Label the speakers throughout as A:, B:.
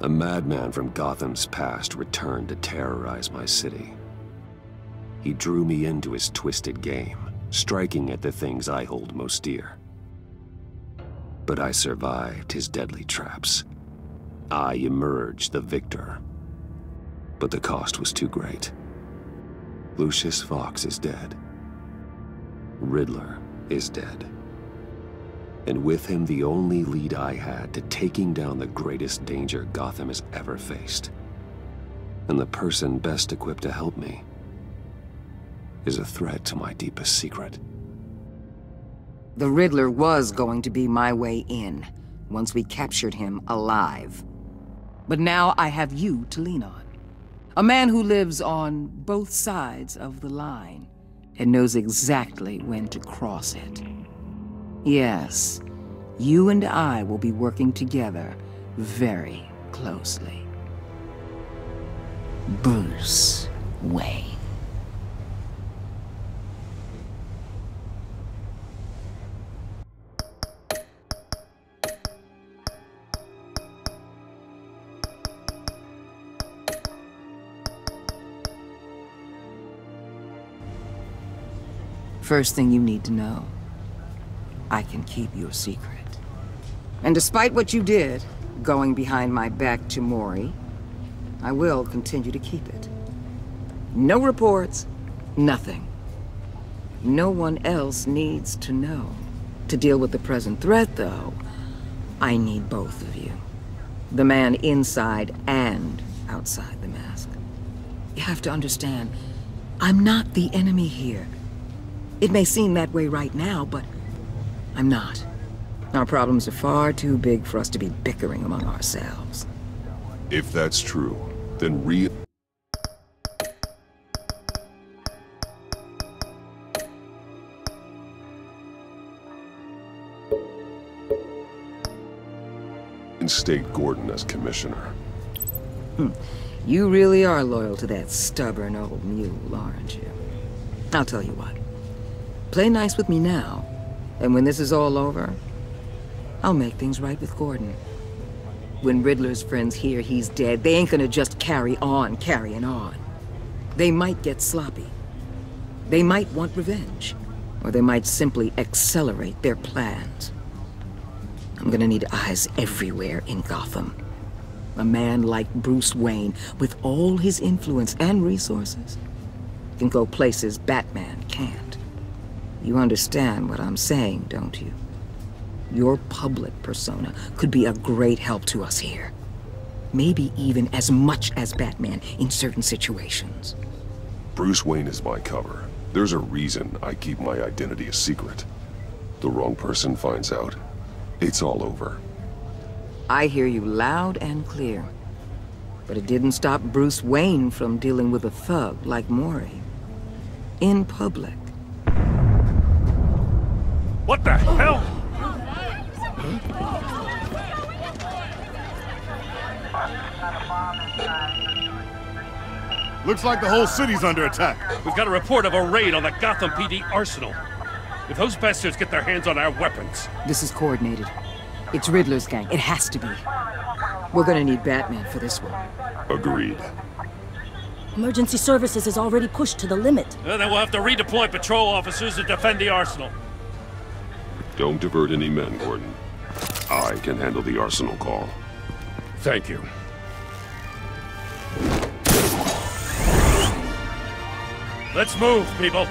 A: A madman from Gotham's past returned to terrorize my city. He drew me into his twisted game, striking at the things I hold most dear. But I survived his deadly traps. I emerged the victor. But the cost was too great. Lucius Fox is dead. Riddler is dead. And with him, the only lead I had to taking down the greatest danger Gotham has ever faced. And the person best equipped to help me is a threat to my deepest secret.
B: The Riddler was going to be my way in, once we captured him alive. But now I have you to lean on. A man who lives on both sides of the line and knows exactly when to cross it. Yes, you and I will be working together very closely. Bruce Wayne. First thing you need to know, I can keep your secret. And despite what you did, going behind my back to Mori, I will continue to keep it. No reports, nothing. No one else needs to know. To deal with the present threat, though, I need both of you. The man inside and outside the mask. You have to understand, I'm not the enemy here. It may seem that way right now, but I'm not. Our problems are far too big for us to be bickering among ourselves.
A: If that's true, then reinstate Gordon as commissioner.
B: You really are loyal to that stubborn old mule, aren't you? I'll tell you what. Play nice with me now, and when this is all over, I'll make things right with Gordon. When Riddler's friends hear he's dead, they ain't gonna just carry on carrying on. They might get sloppy. They might want revenge, or they might simply accelerate their plans. I'm gonna need eyes everywhere in Gotham. A man like Bruce Wayne, with all his influence and resources, can go places Batman can't. You understand what I'm saying, don't you? Your public persona could be a great help to us here. Maybe even as much as Batman in certain situations.
A: Bruce Wayne is my cover. There's a reason I keep my identity a secret. The wrong person finds out, it's all over.
B: I hear you loud and clear. But it didn't stop Bruce Wayne from dealing with a thug like Mori. In public.
C: What the hell?
D: Looks like the whole city's under attack.
C: We've got a report of a raid on the Gotham PD arsenal. If those bastards get their hands on our weapons...
B: This is coordinated. It's Riddler's gang. It has to be. We're gonna need Batman for this one.
A: Agreed.
E: Emergency services is already pushed to the limit.
C: Then we'll have to redeploy patrol officers to defend the arsenal.
A: Don't divert any men, Gordon. I can handle the arsenal call.
C: Thank you. Let's move, people.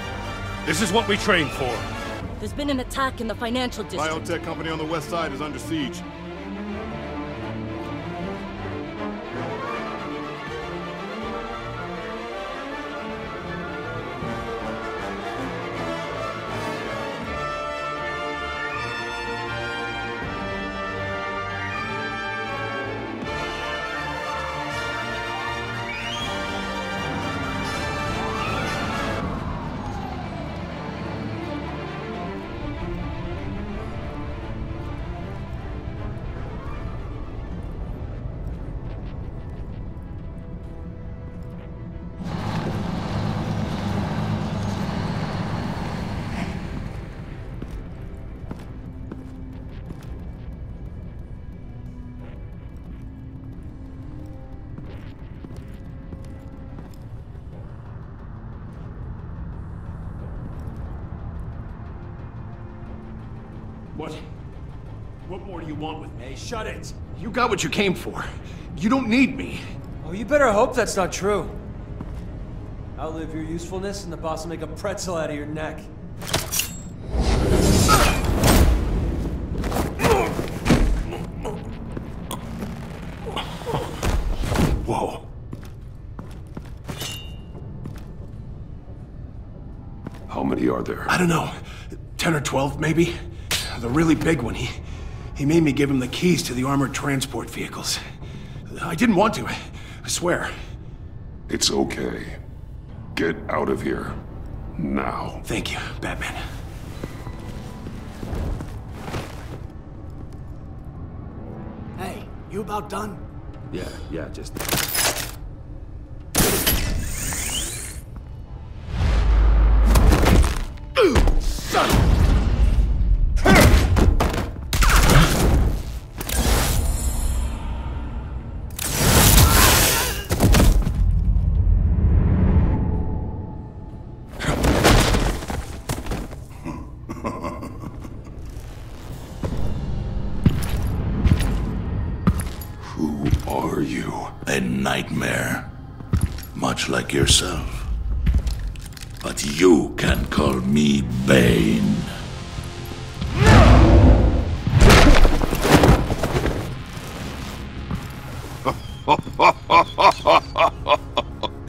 C: This is what we trained for.
E: There's been an attack in the financial district.
D: Biotech company on the west side is under siege.
F: What more do you want with me? Shut it!
G: You got what you came for. You don't need me.
F: Oh, you better hope that's not true. Outlive your usefulness and the boss will make a pretzel out of your neck.
G: Whoa.
A: How many are there?
G: I don't know. 10 or 12, maybe? The really big one, he made me give him the keys to the armored transport vehicles. I didn't want to, I swear.
A: It's okay. Get out of here. Now.
G: Thank you, Batman.
H: Hey, you about done?
A: Yeah, just...
G: Son of...
A: Who are you?
I: A nightmare, much like yourself. But you can call me Bane.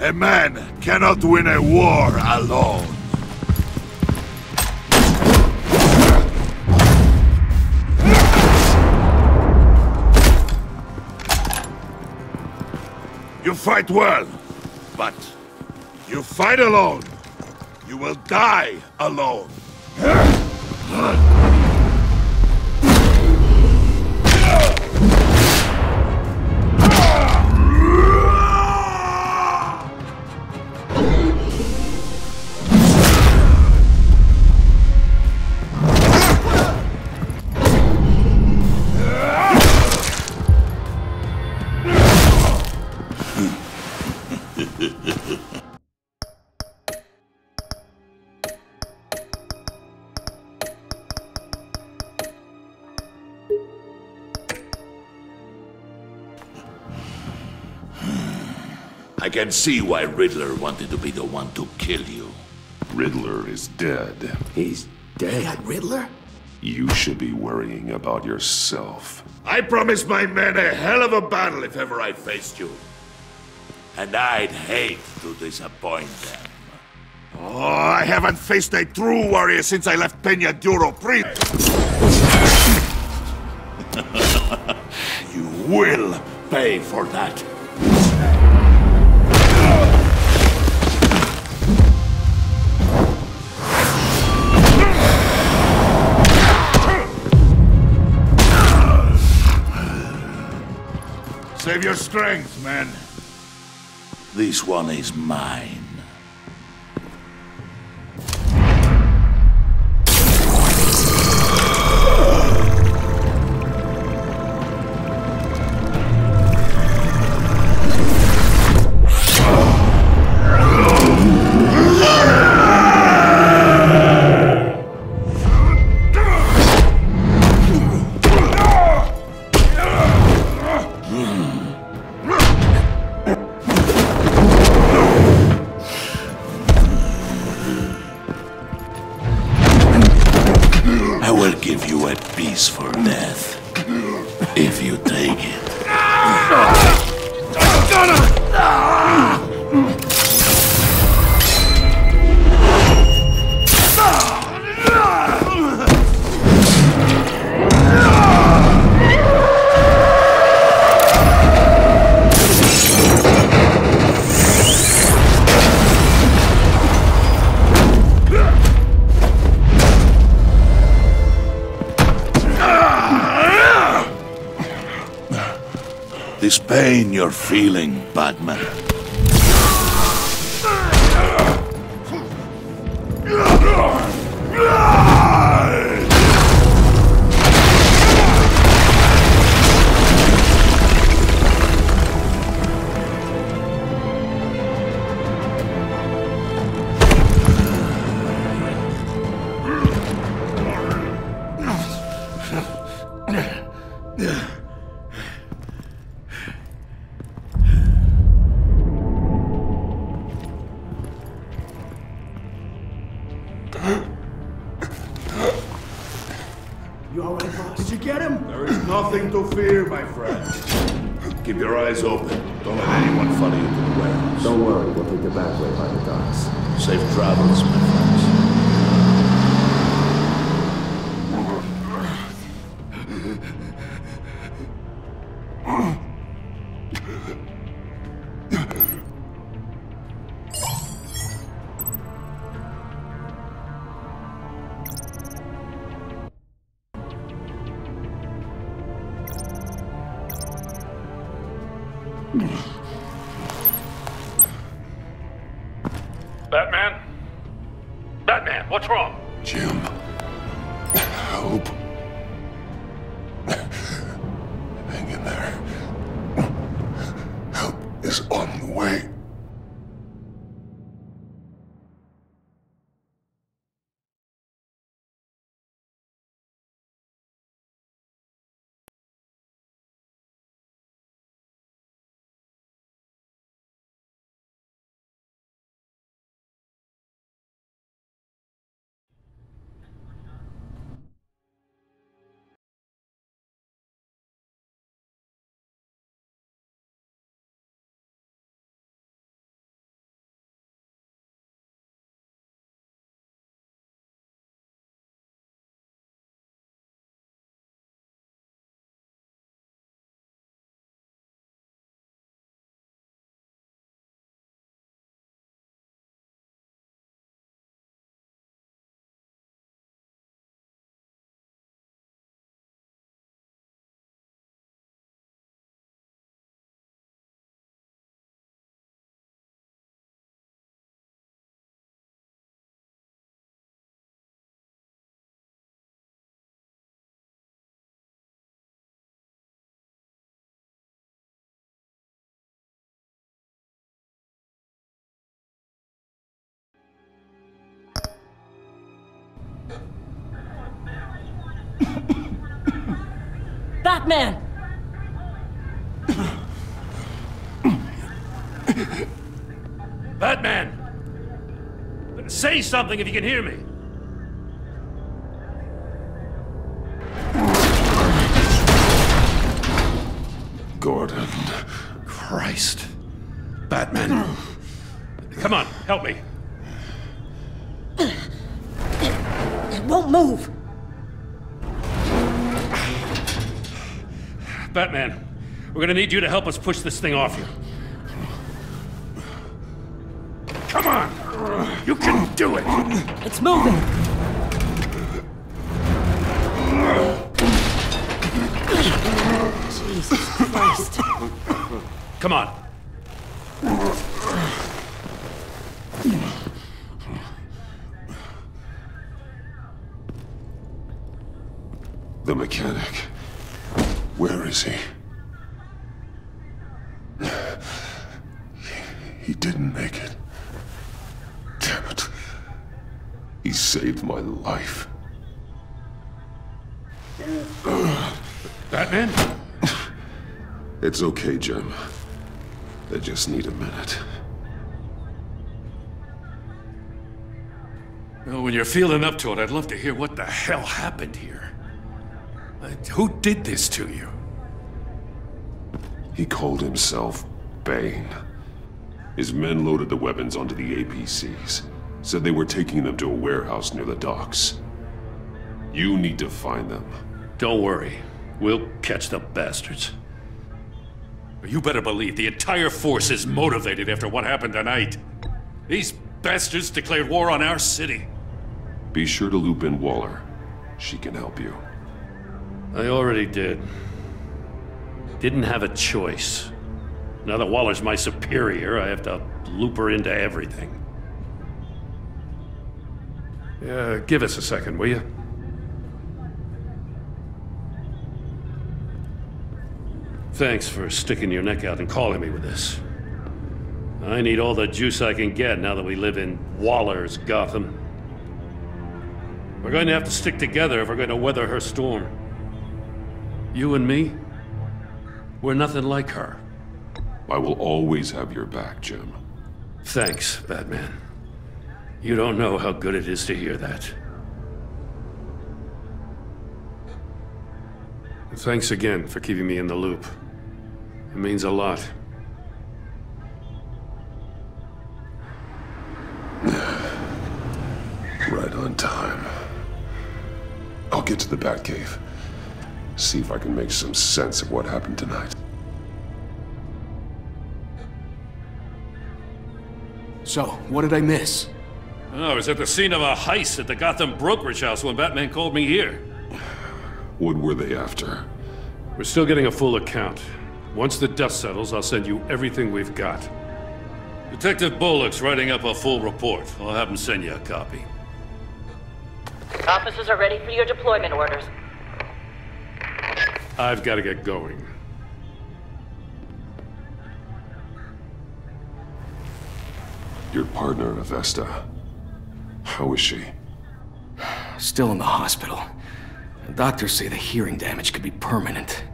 I: A man cannot win a war alone. You fight well, but you fight alone. You will die alone. I can see why Riddler wanted to be the one to kill you.
A: Riddler is dead.
G: He's dead?
H: They got Riddler?
A: You should be worrying about yourself.
I: I promised my men a hell of a battle if ever I faced you. And I'd hate to disappoint them. Oh, I haven't faced a true warrior since I left Peña Duro Pri. You will pay for that. Save your strength, man. This one is mine. I will give you a piece for death, if you take it. This pain you're feeling, Batman.
H: You all right, boss? Did you get him?
I: There is nothing to fear, my friend. Keep your eyes open. Don't let anyone follow you to the warehouse.
A: Don't worry, we'll take the back way by the docks.
I: Safe travels, my friends.
C: Batman? Batman, what's wrong?
A: Jim. Hope. Hang in there. Help is on the way.
E: Batman!
C: Batman! Say something if you can hear me.
A: Gordon.
C: Christ. Batman. Come on, help me.
E: It won't move!
C: Batman, we're gonna need you to help us push this thing off you. Come on! You can do it!
E: It's moving! Jesus Christ.
C: Come on.
A: The mechanic. Where is he? He didn't make it. Damn it. He saved my life.
C: Batman?
A: It's okay, Jim. I just need a minute.
C: Well, when you're feeling up to it, I'd love to hear what the hell happened here. Who did this to you?
A: He called himself Bane. His men loaded the weapons onto the APCs. Said they were taking them to a warehouse near the docks. You need to find them.
C: Don't worry. We'll catch the bastards. You better believe the entire force is motivated after what happened tonight. These bastards declared war on our city.
A: Be sure to loop in Waller. She can help you.
C: I already did. Didn't have a choice. Now that Waller's my superior, I have to loop her into everything. Yeah, give us a second, will you? Thanks for sticking your neck out and calling me with this. I need all the juice I can get now that we live in Waller's Gotham. We're going to have to stick together if we're going to weather her storm. You and me, we're nothing like her.
J: I will always have your back, Jim.
C: Thanks, Batman. You don't know how good it is to hear that. Thanks again for keeping me in the loop. It means a lot.
J: Right on time. I'll get to the Batcave. See if I can make some sense of what happened tonight.
G: So, what did I miss?
C: Oh, I was at the scene of a heist at the Gotham brokerage house when Batman called me here.
J: What were they after?
C: We're still getting a full account. Once the dust settles, I'll send you everything we've got. Detective Bullock's writing up a full report. I'll have him send you a copy.
K: Officers are ready for your deployment orders.
C: I've got to get going.
J: Your partner, Avesta. How is she?
G: Still in the hospital. The doctors say the hearing damage could be permanent.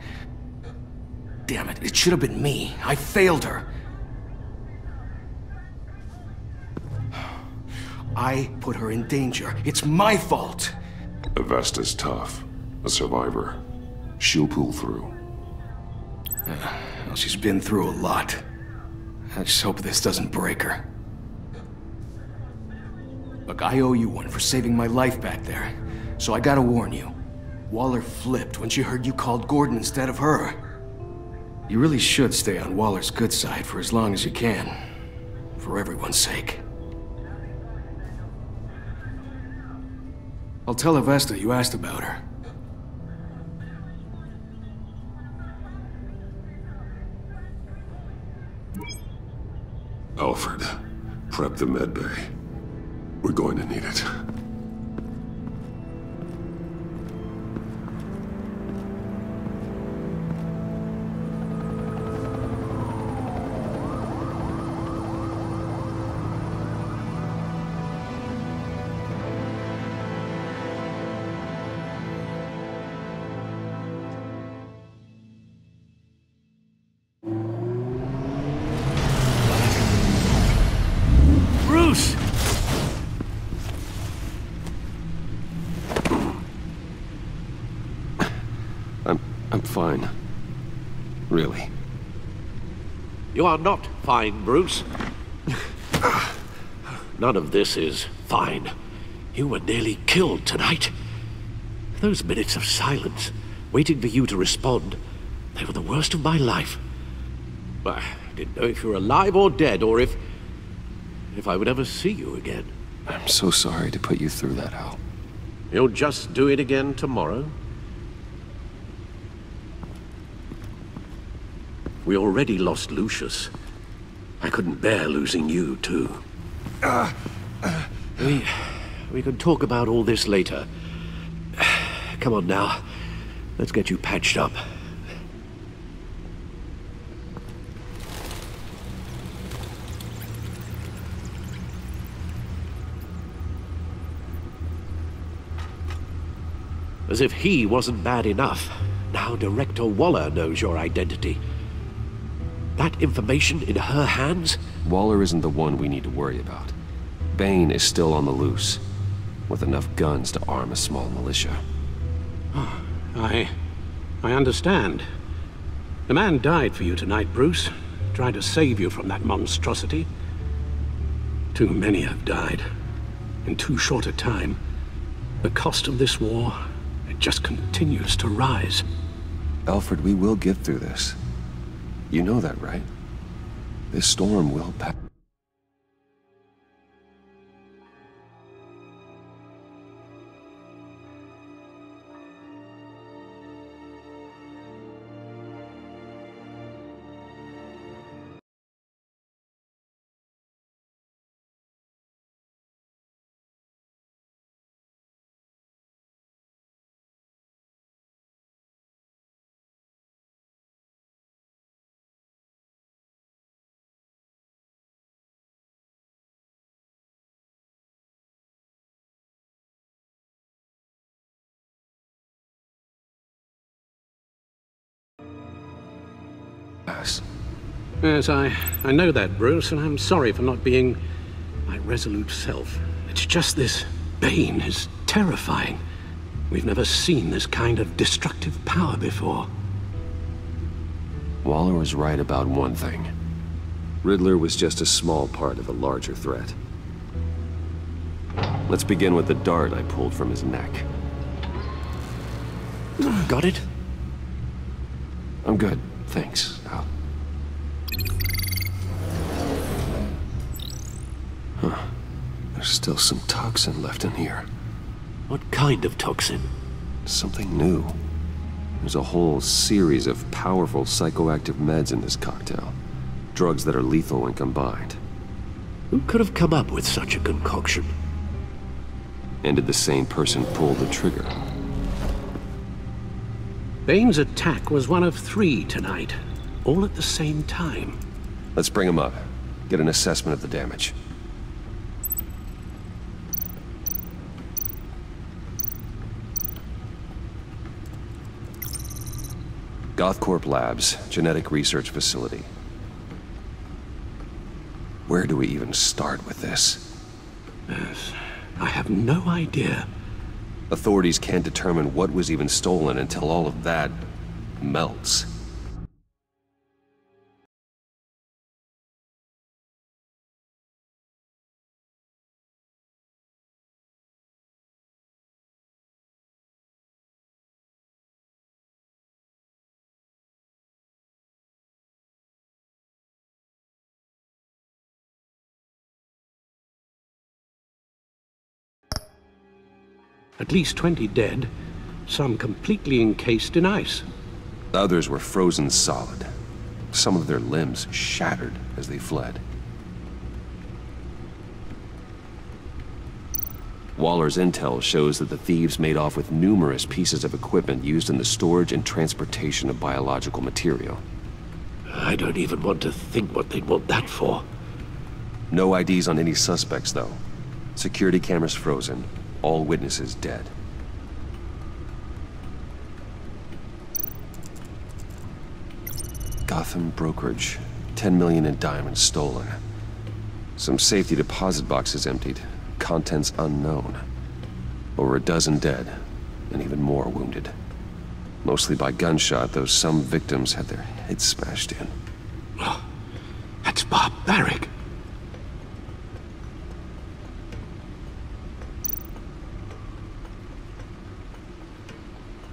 G: Damn it, it should have been me. I failed her. I put her in danger. It's my fault.
J: Avesta's tough. A survivor. She'll pull through.
G: Well, she's been through a lot. I just hope this doesn't break her. Look, I owe you one for saving my life back there. So I gotta warn you. Waller flipped when she heard you called Gordon instead of her. You really should stay on Waller's good side for as long as you can. For everyone's sake. I'll tell Avesta you asked about her.
J: Alfred, prep the med bay. We're going to need it.
C: Bruce!
A: I'm fine. Really.
L: You are not fine, Bruce. None of this is fine. You were nearly killed tonight. Those minutes of silence, waiting for you to respond, they were the worst of my life. I didn't know if you were alive or dead, or if I would ever see you again.
A: I'm so sorry to put you through that, Al.
L: You'll just do it again tomorrow? We already lost Lucius. I couldn't bear losing you, too. We can talk about all this later. Come on now. Let's get you patched up. As if he wasn't bad enough. Now Director Waller knows your identity. That information in her hands?
A: Waller isn't the one we need to worry about. Bane is still on the loose, with enough guns to arm a small militia.
L: Oh, I understand. The man died for you tonight, Bruce. Tried to save you from that monstrosity. Too many have died. In too short a time. The cost of this war, it just continues to rise.
A: Alfred, we will get through this. You know that, right? This storm will pass. us.
L: Yes, I know that, Bruce, and I'm sorry for not being my resolute self. It's just this Bane is terrifying. We've never seen this kind of destructive power before.
A: Waller was right about one thing. Riddler was just a small part of a larger threat. Let's begin with the dart I pulled from his neck.
M: Got it?
A: I'm good, thanks. Huh. There's still some toxin left in here.
M: What kind of toxin?
A: Something new. There's a whole series of powerful psychoactive meds in this cocktail. Drugs that are lethal when combined.
M: Who could have come up with such a concoction?
A: And did the same person pull the trigger?
L: Bane's attack was one of 3 tonight, all at the same time.
A: Let's bring him up. Get an assessment of the damage. Gothcorp Labs, Genetic Research Facility. Where do we even start with this?
L: Yes, I have no idea.
A: Authorities can't determine what was even stolen until all of that melts.
L: At least 20 dead, some completely encased in ice.
A: Others were frozen solid. Some of their limbs shattered as they fled. Waller's intel shows that the thieves made off with numerous pieces of equipment used in the storage and transportation of biological material.
M: I don't even want to think what they'd want that for.
A: No IDs on any suspects, though. Security cameras frozen. All witnesses dead. Gotham brokerage. 10 million in diamonds stolen. Some safety deposit boxes emptied. Contents unknown. Over a dozen dead, and even more wounded. Mostly by gunshot, though some victims had their heads smashed in.
L: Oh, that's barbaric.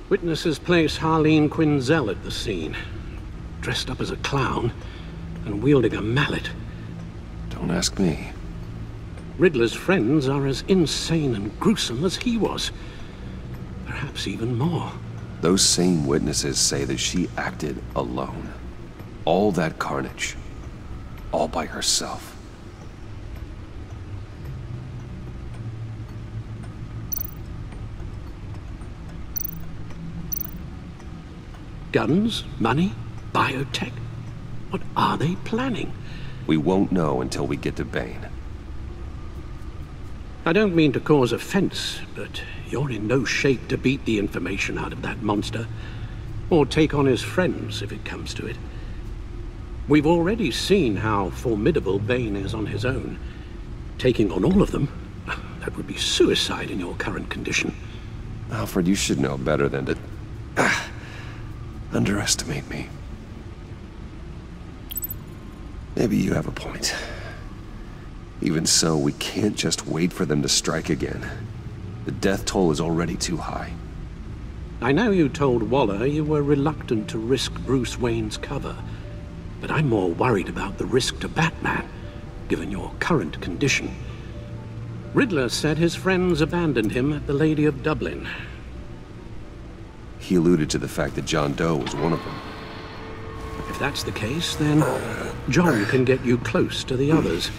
L: Witnesses place Harleen Quinzel at the scene, dressed up as a clown and wielding a mallet.
A: Don't ask me.
L: Riddler's friends are as insane and gruesome as he was. Perhaps even more.
A: Those same witnesses say that she acted alone. All that carnage. All by herself.
L: Guns, money, biotech. What are they planning?
A: We won't know until we get to Bane.
L: I don't mean to cause offense, but you're in no shape to beat the information out of that monster, or take on his friends if it comes to it. We've already seen how formidable Bane is on his own. Taking on all of them, that would be suicide in your current condition.
A: Alfred, you should know better than to underestimate me. Maybe you have a point. Even so, we can't just wait for them to strike again. The death toll is already too high.
L: I know you told Waller you were reluctant to risk Bruce Wayne's cover, but I'm more worried about the risk to Batman, given your current condition. Riddler said his friends abandoned him at the Lady of Dublin.
A: He alluded to the fact that John Doe was one of them.
L: If that's the case, then John can get you close to the others.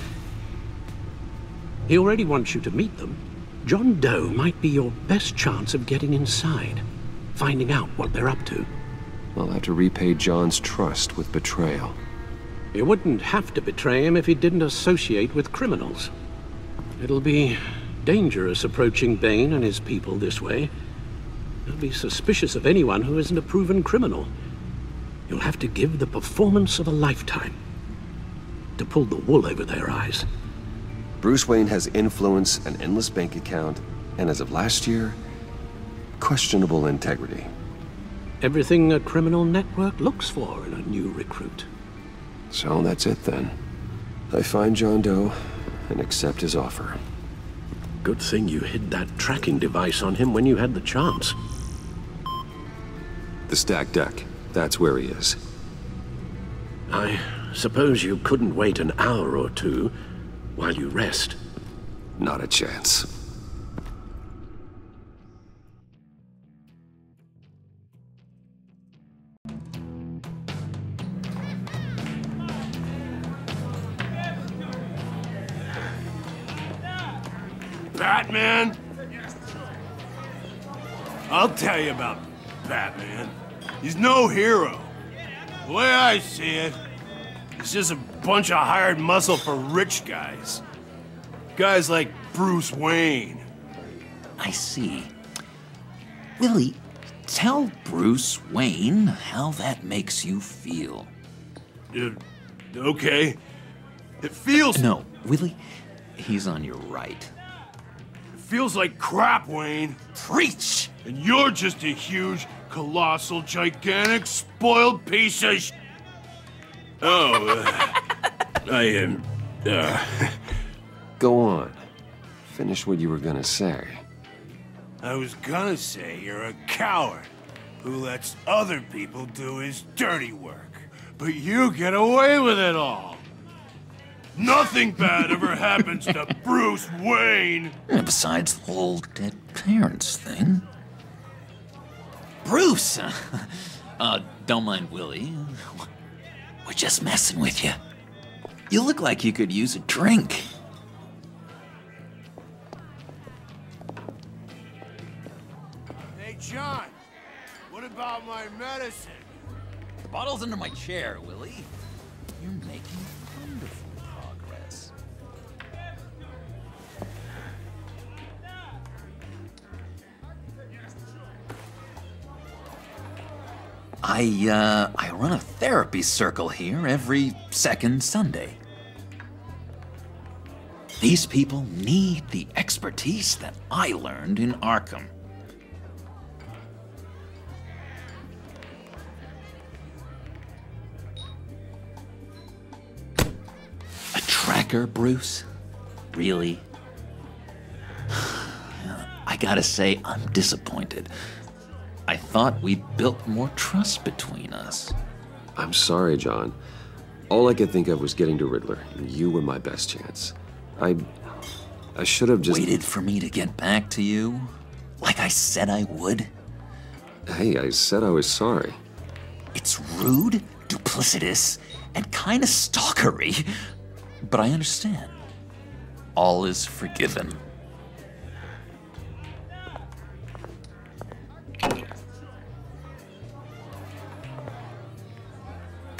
L: He already wants you to meet them. John Doe might be your best chance of getting inside, finding out what they're up to.
A: I'll have to repay John's trust with betrayal.
L: You wouldn't have to betray him if he didn't associate with criminals. It'll be dangerous approaching Bane and his people this way. They'll be suspicious of anyone who isn't a proven criminal. You'll have to give the performance of a lifetime to pull the wool over their eyes.
A: Bruce Wayne has influence, an endless bank account, and as of last year, questionable integrity.
L: Everything a criminal network looks for in a new recruit.
A: So that's it then. I find John Doe and accept his offer.
L: Good thing you hid that tracking device on him when you had the chance.
A: The stacked deck. That's where he is.
L: I suppose you couldn't wait an hour or two while you rest.
A: Not a chance.
N: Batman? I'll tell you about Batman. He's no hero. The way I see it, he's just a bunch of hired muscle for rich guys. Guys like Bruce Wayne.
O: I see. Willie, tell Bruce Wayne how that makes you feel.
N: Okay. It feels...
O: No, Willie, he's on your right.
N: It feels like crap, Wayne.
O: Preach!
N: And you're just a huge, colossal, gigantic, spoiled piece of sh... Oh, I am...
A: Go on. Finish what you were gonna say.
N: I was gonna say you're a coward who lets other people do his dirty work. But you get away with it all. Nothing bad ever happens to Bruce Wayne.
O: And besides the whole dead parents thing. Bruce! Don't mind Willie. We're just messing with you. You look like you could use a drink.
N: Hey, John. What about my medicine?
O: The bottle's under my chair, Willie. You're making wonderful progress. I run a therapy circle here every second Sunday. These people need the expertise that I learned in Arkham. A tracker, Bruce? Really? I gotta say, I'm disappointed. I thought we built more trust between us.
A: I'm sorry, John. All I could think of was getting to Riddler, and you were my best chance. I should have just...
O: Waited for me to get back to you? Like I said I would?
A: Hey, I said I was sorry.
O: It's rude, duplicitous, and kinda stalkery. But I understand. All is forgiven.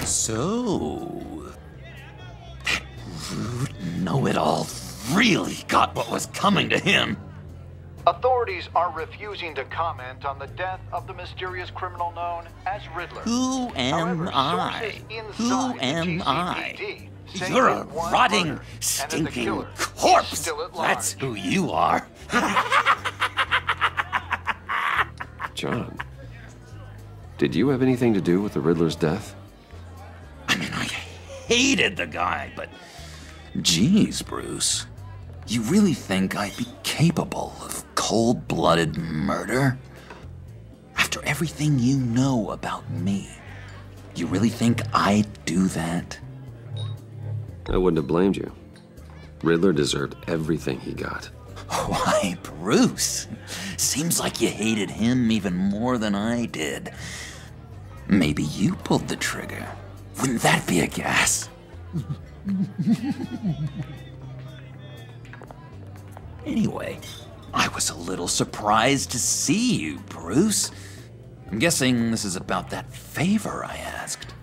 O: So, that rude know-it-all really got what was coming to him.
P: Authorities are refusing to comment on the death of the mysterious criminal known as Riddler.
O: Who am I? Who am I? You're a rotting, stinking corpse! That's who you are.
A: John, did you have anything to do with the Riddler's death?
O: I mean, I hated the guy, but... Geez, Bruce. You really think I'd be capable of cold-blooded murder? After everything you know about me, you really think I'd do that?
A: I wouldn't have blamed you. Riddler deserved everything he got.
O: Why, Bruce? Seems like you hated him even more than I did. Maybe you pulled the trigger. Wouldn't that be a gas? Anyway, I was a little surprised to see you, Bruce. I'm guessing this is about that favor I asked.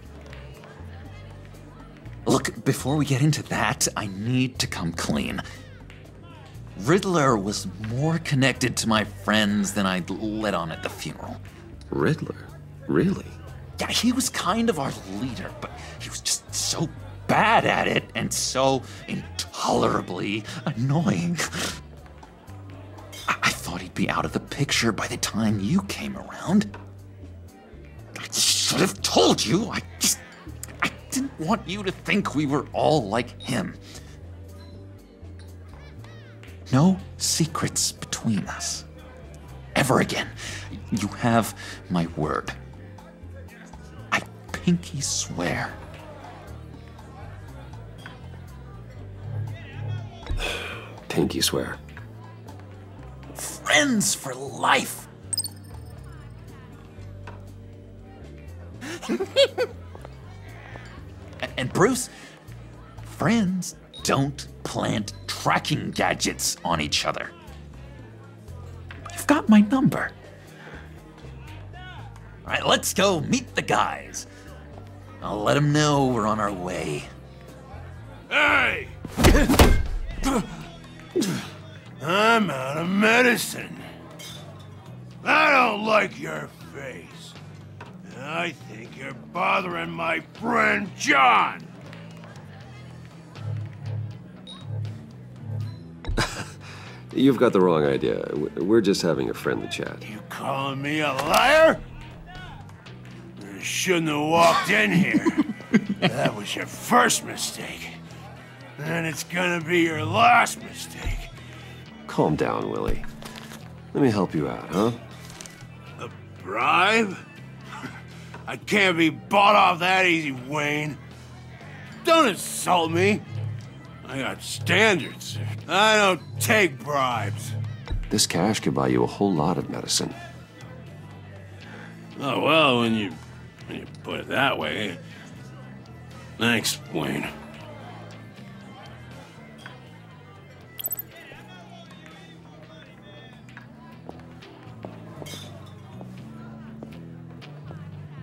O: Look, before we get into that, I need to come clean. Riddler was more connected to my friends than I'd let on at the funeral.
A: Riddler? Really?
O: Yeah, he was kind of our leader, but he was just so bad at it and so intolerably annoying. I thought he'd be out of the picture by the time you came around. I should have told you. I didn't want you to think we were all like him. No secrets between us. Ever again. You have my word. I pinky swear.
A: Pinky swear.
O: Friends for life. And Bruce, friends don't plant tracking gadgets on each other. You've got my number. All right, let's go meet the guys. I'll let them know we're on our way.
N: Hey! I'm out of medicine. I don't like your face. I think you're bothering my friend John.
A: You've got the wrong idea. We're just having a friendly chat.
N: You calling me a liar? You shouldn't have walked in here. That was your first mistake. And it's gonna be your last mistake.
A: Calm down, Willie. Let me help you out, huh?
N: A bribe? I can't be bought off that easy, Wayne. Don't insult me. I got standards. I don't take bribes.
A: This cash could buy you a whole lot of medicine.
N: Oh, well, when you put it that way. Thanks, Wayne.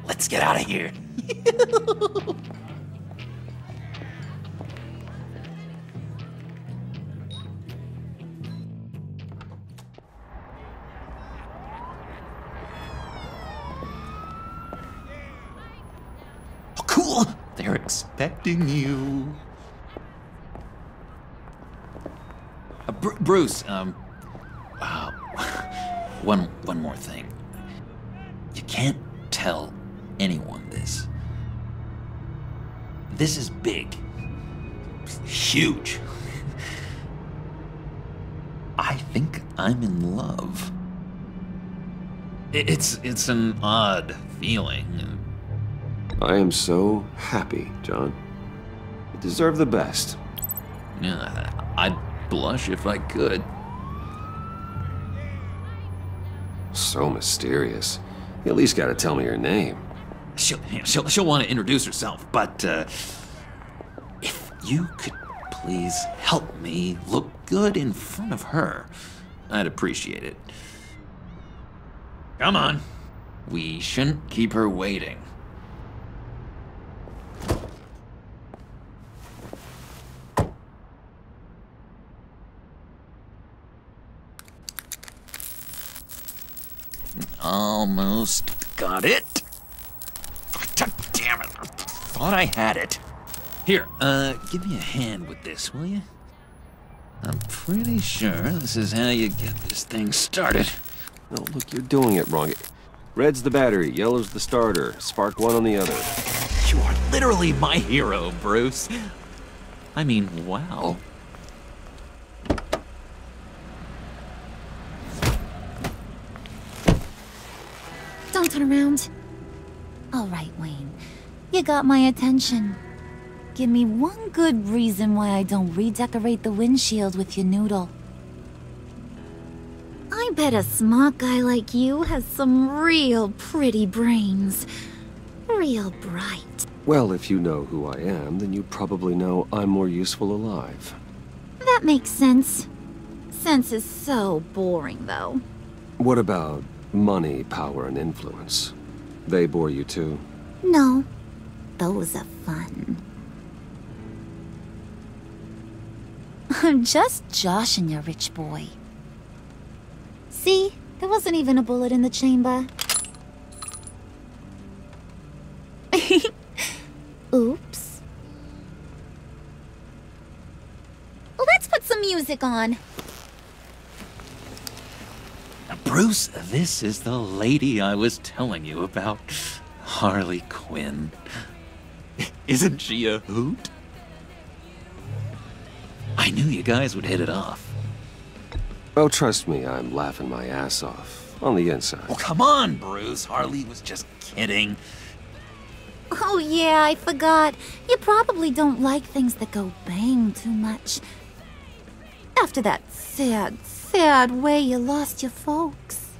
O: Let's get out of here. Oh, cool. They're expecting you. Bruce, one more thing. You can't tell anyone this. This is big. Huge. I think I'm in love. It's an odd feeling.
A: I am so happy, John. You deserve the best.
O: Yeah, I'd blush if I could.
A: So mysterious. You at least gotta tell me your name.
O: She'll want to introduce herself, but if you could please help me look good in front of her, I'd appreciate it. Come on. We shouldn't keep her waiting. Almost got it. God damn it. I thought I had it. Here, give me a hand with this, will you? I'm pretty sure this is how you get this thing started.
A: Oh, look, you're doing it wrong. Red's the battery, yellow's the starter. Spark one on the other.
O: You are literally my hero, Bruce. I mean, wow.
Q: Don't turn around. All right, Wayne. You got my attention. Give me one good reason why I don't redecorate the windshield with your noodle. I bet a smart guy like you has some real pretty brains. Real bright.
A: Well, if you know who I am, then you probably know I'm more useful alive.
Q: That makes sense. Sense is so boring, though.
A: What about money, power, and influence? They bore you too?
Q: No. Those are fun. I'm just joshing you, rich boy. See? There wasn't even a bullet in the chamber. Oops. Let's put some music on.
O: Bruce, this is the lady I was telling you about. Harley Quinn. Isn't she a hoot? I knew you guys would hit it off.
A: Oh, trust me, I'm laughing my ass off. On the inside.
O: Oh, come on, Bruce. Harley was just kidding.
Q: Oh yeah, I forgot. You probably don't like things that go bang too much. After that sad way you lost your folks.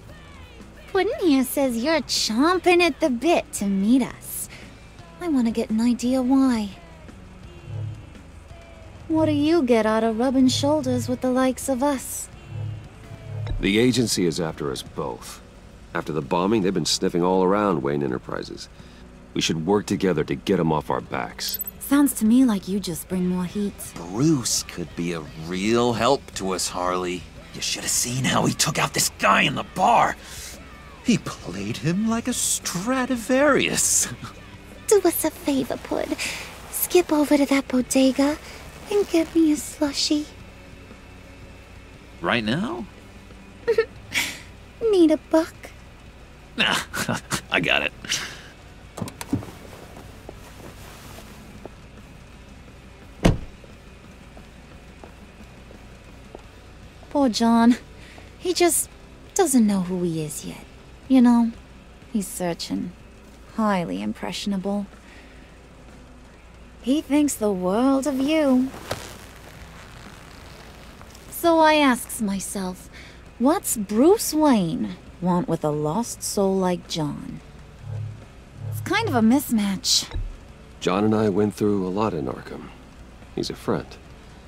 Q: Puddin' here says you're chomping at the bit to meet us. I want to get an idea why. What do you get out of rubbing shoulders with the likes of us?
A: The agency is after us both. After the bombing, they've been sniffing all around Wayne Enterprises. We should work together to get them off our backs.
Q: Sounds to me like you just bring more heat.
O: Bruce could be a real help to us, Harley. You should have seen how he took out this guy in the bar. He played him like a Stradivarius.
Q: Do us a favor, Pud. Skip over to that bodega and get me a slushie.
O: Right now?
Q: Need a buck?
O: Nah, I got it.
Q: Poor John. He just doesn't know who he is yet. You know, he's searching. Highly impressionable. He thinks the world of you. So I asks myself, what's Bruce Wayne want with a lost soul like John? It's kind of a mismatch.
A: John and I went through a lot in Arkham. He's a friend.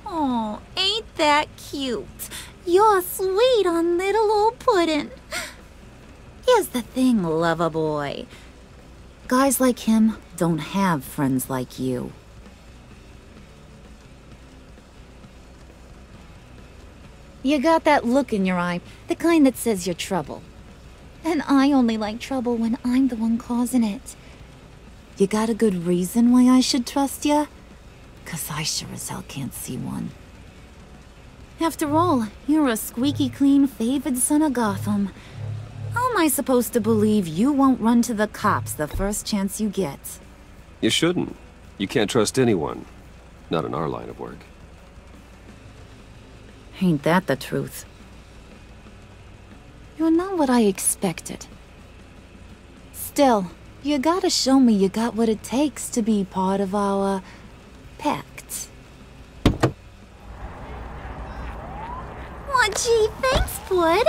Q: Oh, ain't that cute? You're sweet on little old Puddin'. Here's the thing, lover boy. Guys like him don't have friends like you. You got that look in your eye, the kind that says you're trouble. And I only like trouble when I'm the one causing it. You got a good reason why I should trust you? 'Cause I sure as hell can't see one. After all, you're a squeaky clean favored son of Gotham. How am I supposed to believe you won't run to the cops the first chance you get?
A: You shouldn't. You can't trust anyone. Not in our line of work.
Q: Ain't that the truth? You're not what I expected. Still, you gotta show me you got what it takes to be part of our pact. Aw, gee, thanks, Bud.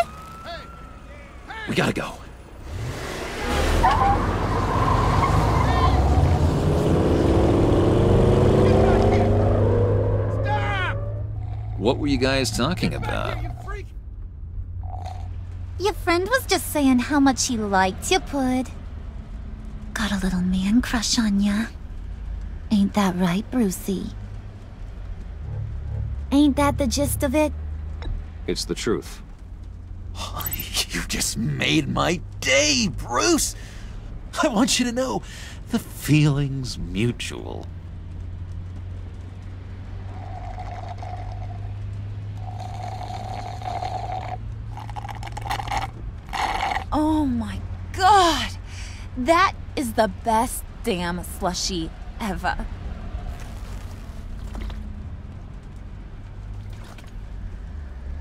O: We gotta go.
N: Stop!
O: What were you guys talking about?
Q: Your friend was just saying how much he liked you, Pud. Got a little man crush on ya. Ain't that right, Brucey? Ain't that the gist of it?
A: It's the truth.
O: You just made my day, Bruce! I want you to know, the feeling's mutual.
Q: Oh my god! That is the best damn slushie ever.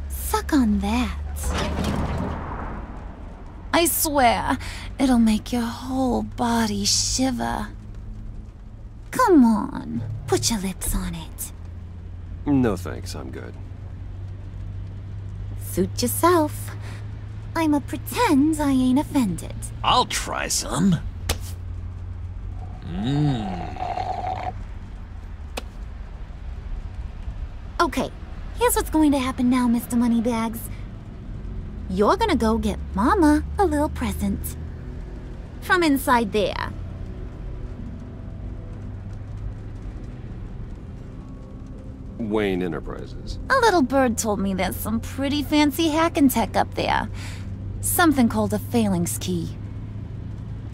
Q: Suck on that. I swear, it'll make your whole body shiver. Come on, put your lips on it.
A: No thanks, I'm good.
Q: Suit yourself. I'ma pretend I ain't offended.
O: I'll try some.
Q: Okay, here's what's going to happen now, Mr. Moneybags. You're gonna go get Mama a little present. From inside there.
A: Wayne Enterprises.
Q: A little bird told me there's some pretty fancy hacking tech up there. Something called a phalanx key.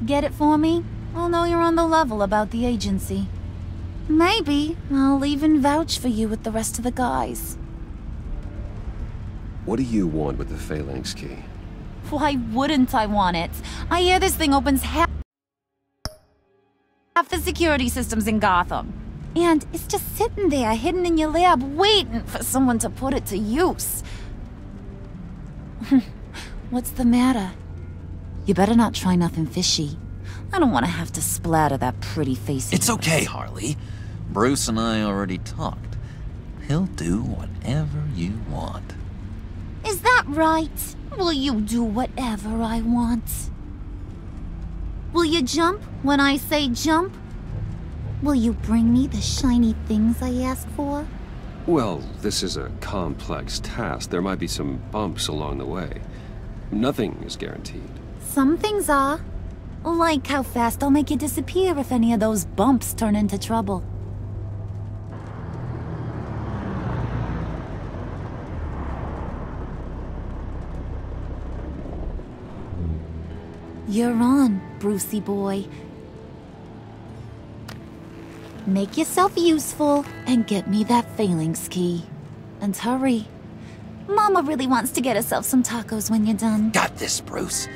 Q: Get it for me? I'll know you're on the level about the agency. Maybe I'll even vouch for you with the rest of the guys.
A: What do you want with the phalanx key?
Q: Why wouldn't I want it? I hear this thing opens half the security systems in Gotham. And it's just sitting there, hidden in your lab, waiting for someone to put it to use. What's the matter? You better not try nothing fishy. I don't want to have to splatter that pretty face.
O: It's okay, Harley. Bruce and I already talked. He'll do whatever you want.
Q: Is that right? Will you do whatever I want? Will you jump when I say jump? Will you bring me the shiny things I ask for?
A: Well, this is a complex task. There might be some bumps along the way. Nothing is guaranteed.
Q: Some things are. Like how fast I'll make you disappear if any of those bumps turn into trouble. You're on, Brucey boy. Make yourself useful and get me that phalanx key. And hurry. Mama really wants to get herself some tacos when you're done.
O: Got this, Bruce.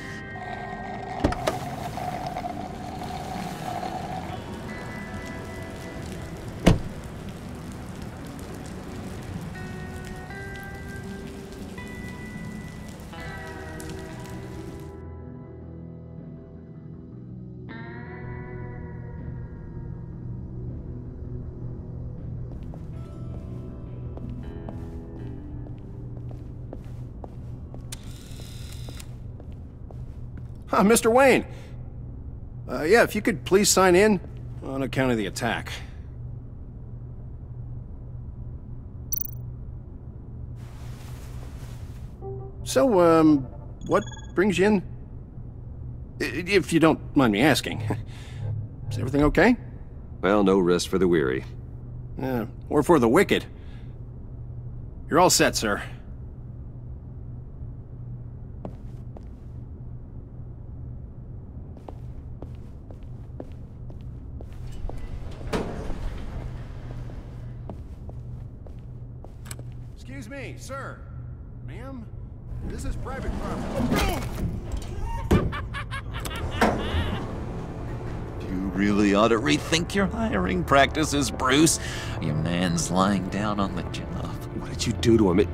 R: Mr. Wayne. Yeah, if you could please sign in on account of the attack. So, what brings you in? If you don't mind me asking. Is everything okay?
A: Well, no rest for the weary.
R: Or for the wicked. You're all set, sir. Excuse me, sir. Ma'am? This is private property.
O: You really ought to rethink your hiring practices, Bruce. Your man's lying down on the job.
A: What did you do to him?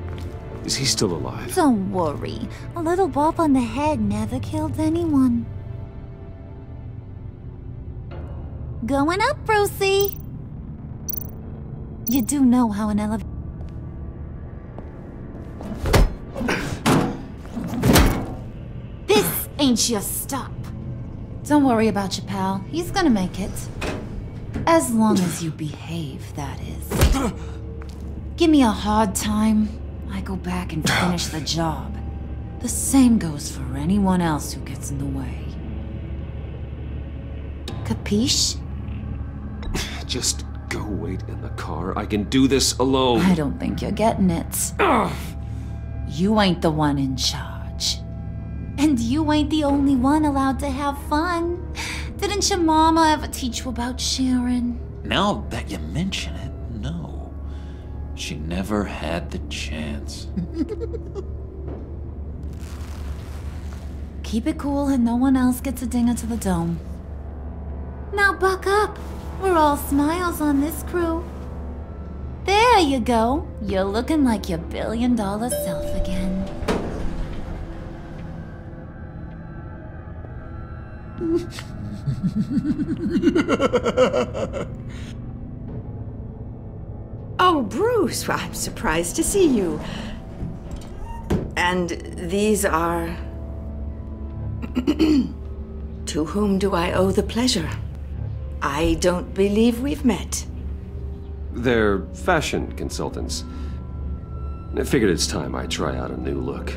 A: Is he still alive?
Q: Don't worry. A little bump on the head never killed anyone. Going up, Brucey. You do know how an elevator... This ain't your stop. Don't worry about your pal. He's gonna make it. As long as you behave, that is. Give me a hard time, I go back and finish the job. The same goes for anyone else who gets in the way. Capiche?
A: Just go wait in the car. I can do this alone.
Q: I don't think you're getting it. You ain't the one in charge. And you ain't the only one allowed to have fun. Didn't your mama ever teach you about sharing?
O: Now that you mention it, no. She never had the chance.
Q: Keep it cool and no one else gets a dinger to the dome. Now buck up. We're all smiles on this crew. There you go. You're looking like your billion-dollar self again.
S: Oh, Bruce, well, I'm surprised to see you. And these are... To whom do I owe the pleasure? I don't believe we've met.
A: They're fashion consultants. I figured it's time I try out a new look.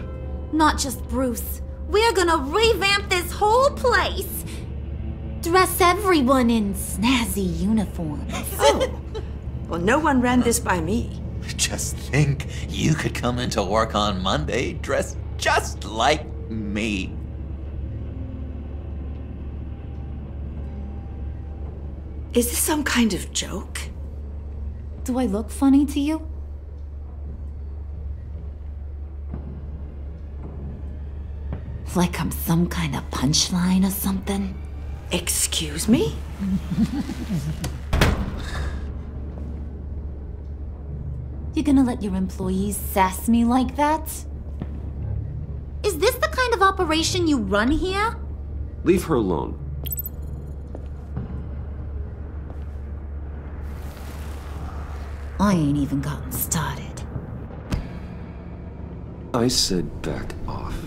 Q: Not just Bruce. We're gonna revamp this whole place. Dress everyone in snazzy uniforms.
S: Oh, well, no one ran this by me.
O: Just think, you could come into work on Monday dressed just like me.
S: Is this some kind of joke?
Q: Do I look funny to you? Like I'm some kind of punchline or something?
S: Excuse me?
Q: You gonna let your employees sass me like that? Is this the kind of operation you run here?
A: Leave her alone.
Q: I ain't even gotten started.
A: I said back off.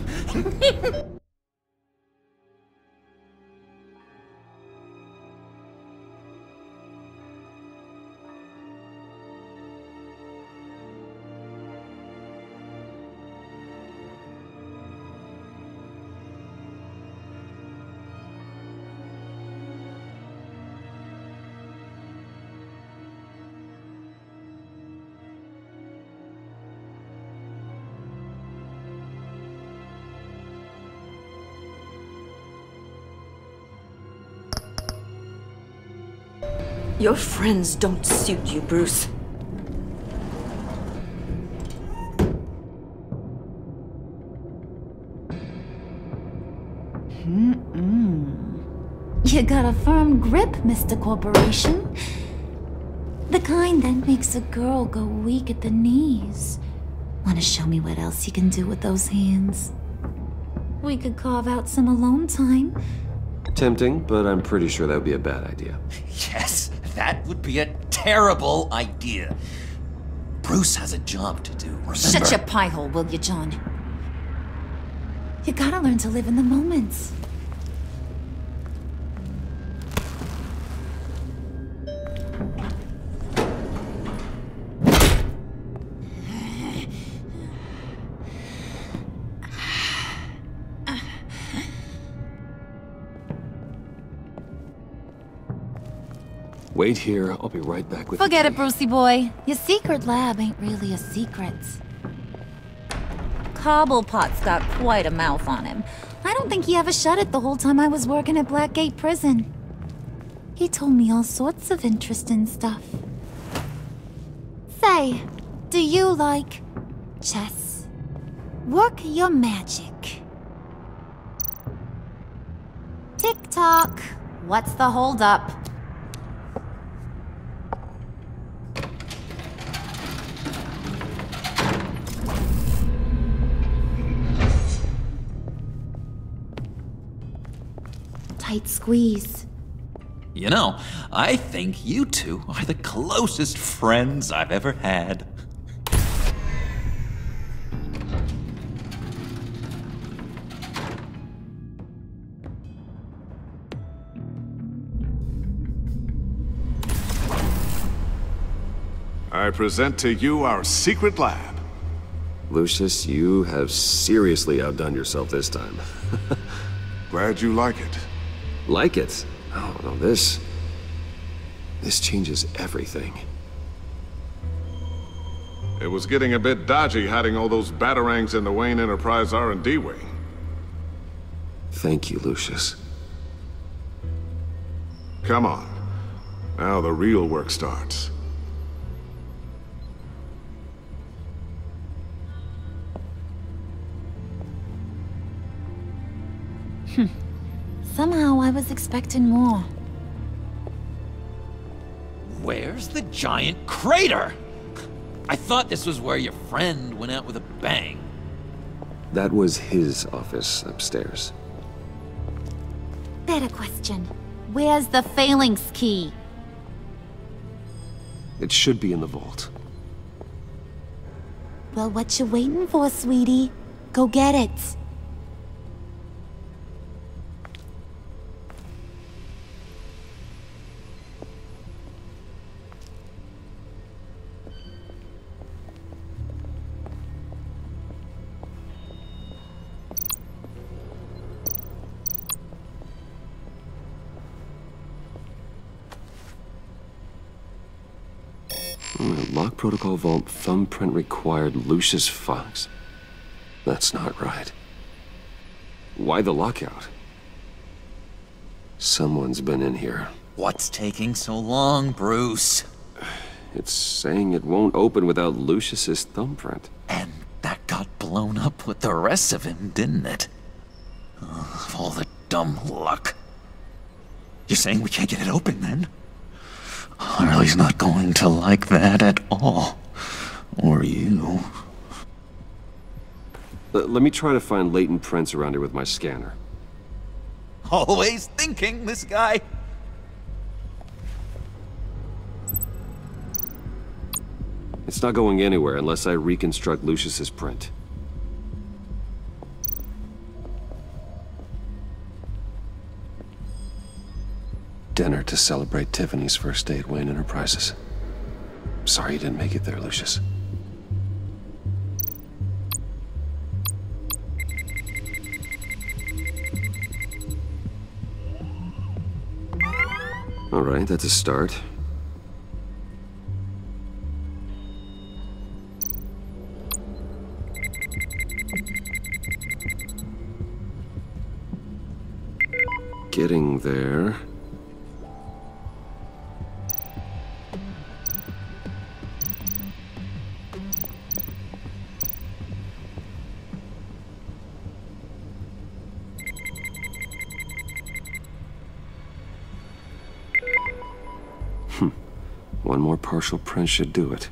S: Your friends don't suit you, Bruce.
Q: You got a firm grip, Mr. Corporation. The kind that makes a girl go weak at the knees. Wanna show me what else you can do with those hands? We could carve out some alone time.
A: Tempting, but I'm pretty sure that would be a bad idea.
O: Yes, that would be a terrible idea. Bruce has a job to do, remember?
Q: Shut your pie hole, will you, John? You gotta learn to live in the moment.
A: Wait here, I'll be right back with
Q: Forget it, Brucey boy. Your secret lab ain't really a secret. Cobblepot's got quite a mouth on him. I don't think he ever shut it the whole time I was working at Blackgate Prison. He told me all sorts of interesting stuff. Say, do you like chess? Work your magic. Tick-tock. What's the holdup? Tight squeeze.
O: You know, I think you two are the closest friends I've ever had.
D: I present to you our secret lab.
A: Lucius, you have seriously outdone yourself this time.
D: Glad you like it.
A: Like it? Oh, no, this changes everything.
D: It was getting a bit dodgy hiding all those batarangs in the Wayne Enterprise R&D wing.
A: Thank you, Lucius.
D: Come on. Now the real work starts.
Q: Somehow I was expecting more.
O: Where's the giant crater? I thought this was where your friend went out with a bang.
A: That was his office upstairs.
Q: Better question. Where's the phalanx key?
A: It should be in the vault.
Q: Well, what you waiting for, sweetie? Go get it.
A: Lock protocol vault thumbprint required Lucius Fox. That's not right. Why the lockout? Someone's been in here.
O: What's taking so long, Bruce?
A: It's saying it won't open without Lucius's thumbprint.
O: And that got blown up with the rest of him, didn't it? Of all the dumb luck. You're saying we can't get it open, then? Harley's not going to like that at all. Or you.
A: Let me try to find latent prints around here with my scanner.
O: Always thinking, this guy.
A: It's not going anywhere unless I reconstruct Lucius's print. Dinner to celebrate Tiffany's first day at Wayne Enterprises. Sorry you didn't make it there, Lucius. All right, that's a start. Getting there. One more partial print should do it.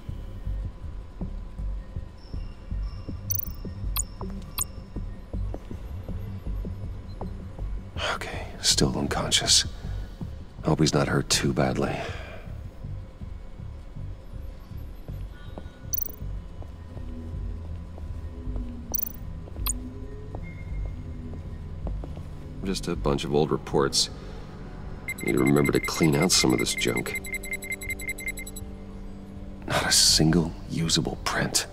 A: Okay, still unconscious. Hope he's not hurt too badly. Just a bunch of old reports. Need to remember to clean out some of this junk. Not a single usable print.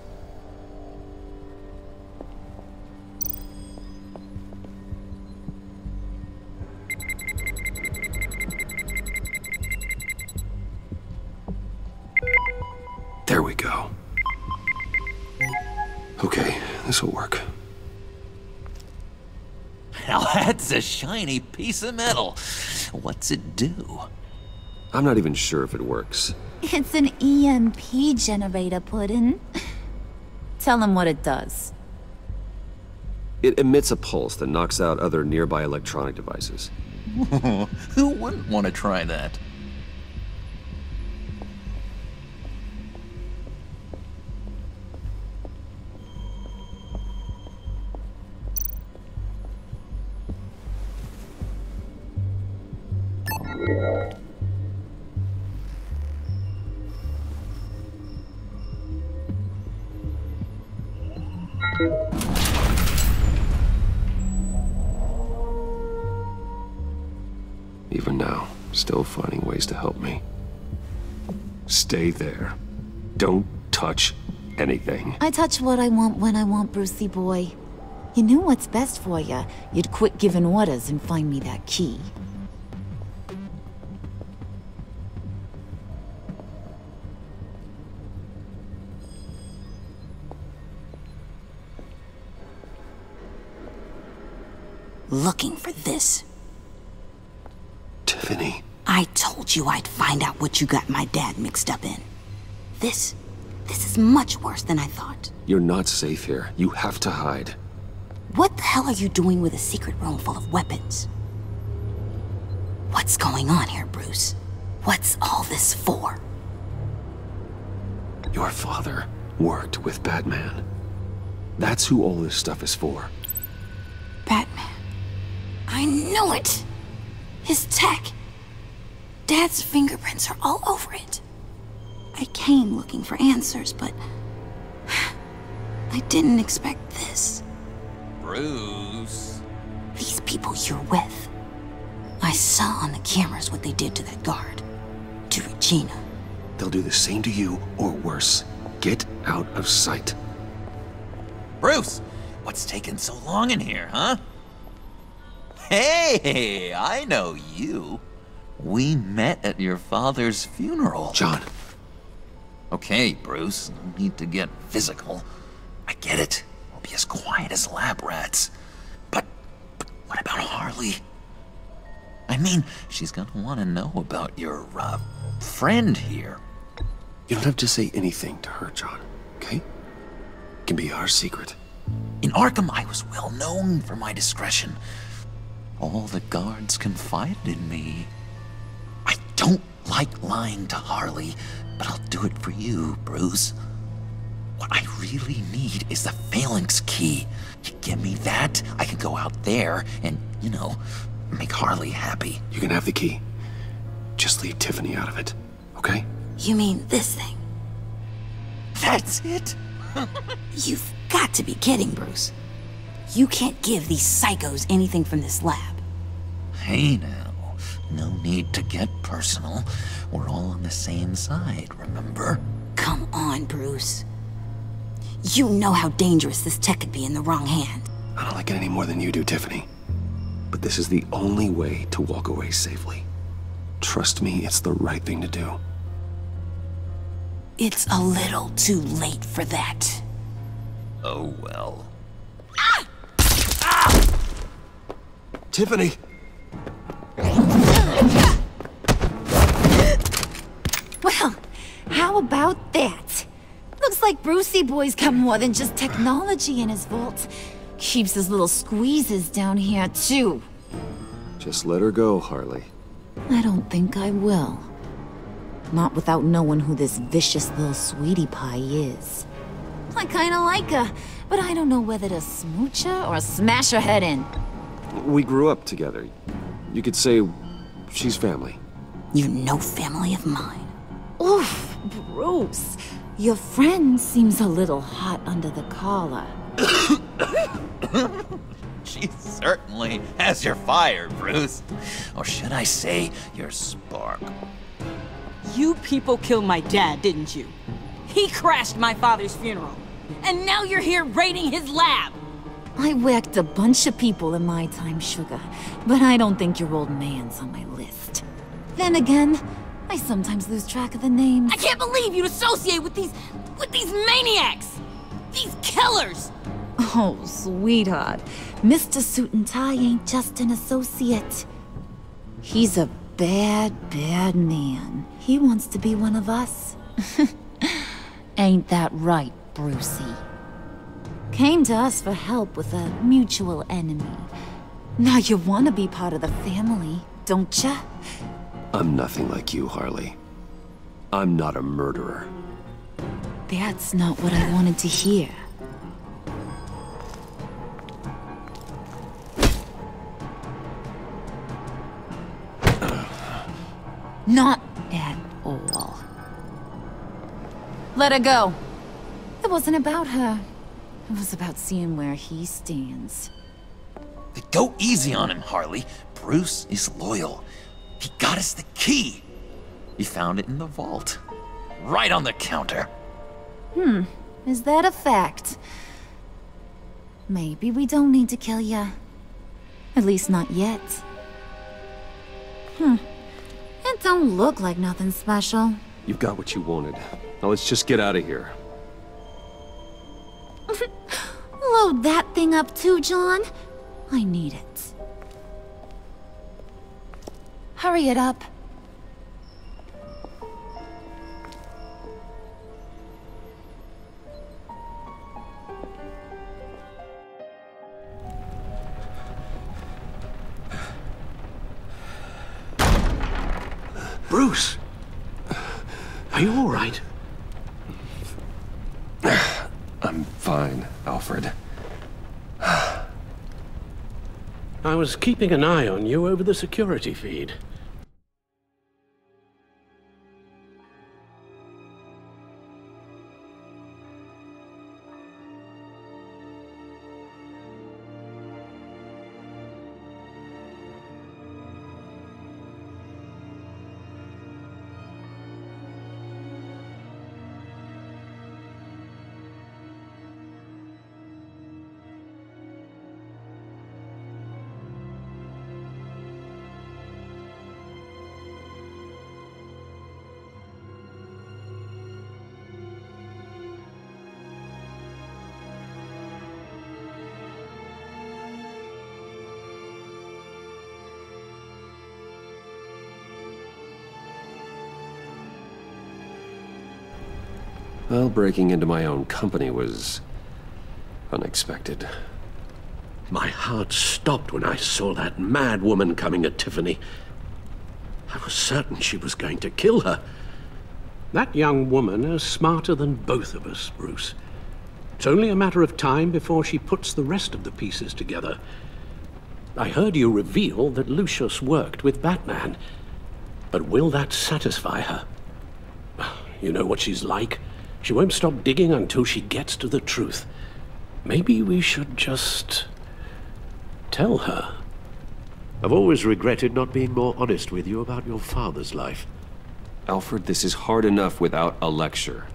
A: There we go. Okay, this'll work.
O: Now that's a shiny piece of metal. What's it do?
A: I'm not even sure if it works.
Q: It's an EMP generator, Puddin'. Tell him what it does.
A: It emits a pulse that knocks out other nearby electronic devices.
O: Who wouldn't want to try that?
A: Even now, still finding ways to help me. Stay there. Don't touch anything.
Q: I touch what I want when I want, Brucey boy. You knew what's best for you. You'd quit giving orders and find me that key.
T: Looking for this.
A: Tiffany.
T: I told you I'd find out what you got my dad mixed up in. This is much worse than I thought.
A: You're not safe here. You have to hide.
T: What the hell are you doing with a secret room full of weapons? What's going on here, Bruce? What's all this for?
A: Your father worked with Batman. That's who all this stuff is for.
T: Batman. I knew it! His tech. Dad's fingerprints are all over it. I came looking for answers, but I didn't expect this.
O: Bruce.
T: These people you're with. I saw on the cameras what they did to that guard. To Regina.
A: They'll do the same to you, or worse. Get out of sight.
O: Bruce! What's taking so long in here, huh? Hey, I know you. We met at your father's funeral.
A: John.
O: Okay, Bruce, no need to get physical. I get it. We'll be as quiet as lab rats. But what about Harley? I mean, she's gonna want to know about your, friend here.
A: You don't have to say anything to her, John, okay? It can be our secret.
O: In Arkham, I was well known for my discretion. All the guards confided in me. I don't like lying to Harley, but I'll do it for you, Bruce. What I really need is the phalanx key. You give me that, I can go out there and, you know, make Harley happy.
A: You can have the key. Just leave Tiffany out of it, okay?
T: You mean this thing?
O: That's it?
T: You've got to be kidding, Bruce. You can't give these psychos anything from this lab.
O: Hey now, no need to get personal. We're all on the same side, remember?
T: Come on, Bruce. You know how dangerous this tech could be in the wrong hand.
A: I don't like it any more than you do, Tiffany. But this is the only way to walk away safely. Trust me, it's the right thing to do.
T: It's a little too late for that.
O: Oh well.
T: Ah!
A: Ah! Tiffany!
Q: Well, how about that? Looks like Brucey Boy's got more than just technology in his vault. Keeps his little squeezes down here, too.
A: Just let her go, Harley.
Q: I don't think I will. Not without knowing who this vicious little sweetie pie is. I kinda like her, but I don't know whether to smooch her or smash her head in.
A: We grew up together. You could say she's family.
T: You're no family of mine.
Q: Oof, Bruce. Your friend seems a little hot under the collar.
O: She certainly has your fire, Bruce. Or should I say, your spark.
E: You people killed my dad, didn't you? He crashed my father's funeral. And now you're here raiding his lab!
Q: I whacked a bunch of people in my time, Sugar, but I don't think your old man's on my list. Then again, I sometimes lose track of the names.
E: I can't believe you'd associate with these maniacs! These killers!
Q: Oh, sweetheart. Mr. Suit and Tie ain't just an associate. He's a bad, bad man. He wants to be one of us. Ain't that right, Brucey? Came to us for help with a mutual enemy. Now you want to be part of the family, don't ya?
A: I'm nothing like you, Harley. I'm not a murderer.
Q: That's not what I wanted to hear. Not at all. Let her go. It wasn't about her. It was about seeing where he stands.
O: Go easy on him, Harley. Bruce is loyal. He got us the key. We found it in the vault. Right on the counter.
Q: Is that a fact? Maybe we don't need to kill ya. At least not yet. It don't look like nothing special.
A: You've got what you wanted. Now let's just get out of here.
Q: Load that thing up too, John. I need it. Hurry it up.
L: Bruce! Are you all right?
A: I'm fine, Alfred.
L: I was keeping an eye on you over the security feed.
A: Well, breaking into my own company was unexpected.
M: My heart stopped when I saw that mad woman coming at Tiffany. I was certain she was going to kill her.
L: That young woman is smarter than both of us, Bruce. It's only a matter of time before she puts the rest of the pieces together. I heard you reveal that Lucius worked with Batman. But will that satisfy her? You know what she's like. She won't stop digging until she gets to the truth. Maybe we should just tell her.
M: I've always regretted not being more honest with you about your father's life.
A: Alfred, this is hard enough without a lecture.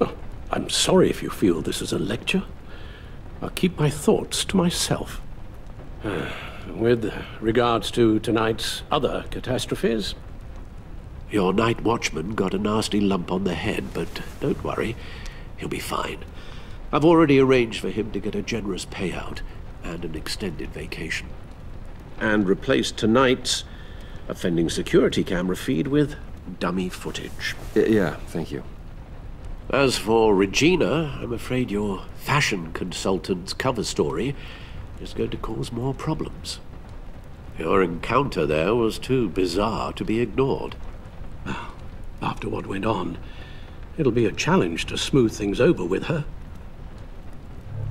L: Oh, I'm sorry if you feel this is a lecture. I'll keep my thoughts to myself. With regards to tonight's other catastrophes?
M: Your night watchman got a nasty lump on the head, but don't worry, he'll be fine. I've already arranged for him to get a generous payout and an extended vacation.
L: And replaced tonight's offending security camera feed with dummy footage.
A: Yeah, thank you.
M: As for Regina, I'm afraid your fashion consultant's cover story is going to cause more problems. Your encounter there was too bizarre to be ignored.
L: After what went on, it'll be a challenge to smooth things over with her.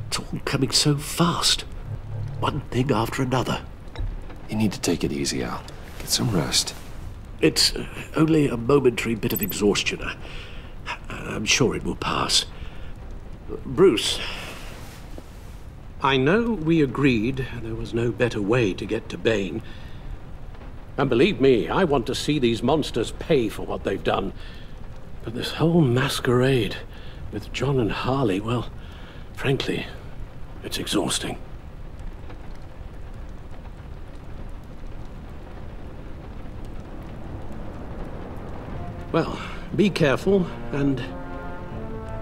M: It's all coming so fast. One thing after another.
A: You need to take it easy, Al. Get some rest.
M: It's only a momentary bit of exhaustion. I'm sure it will pass. Bruce.
L: I know we agreed there was no better way to get to Bane. And believe me, I want to see these monsters pay for what they've done. But this whole masquerade with John and Harley, well, frankly, it's exhausting. Well, be careful, and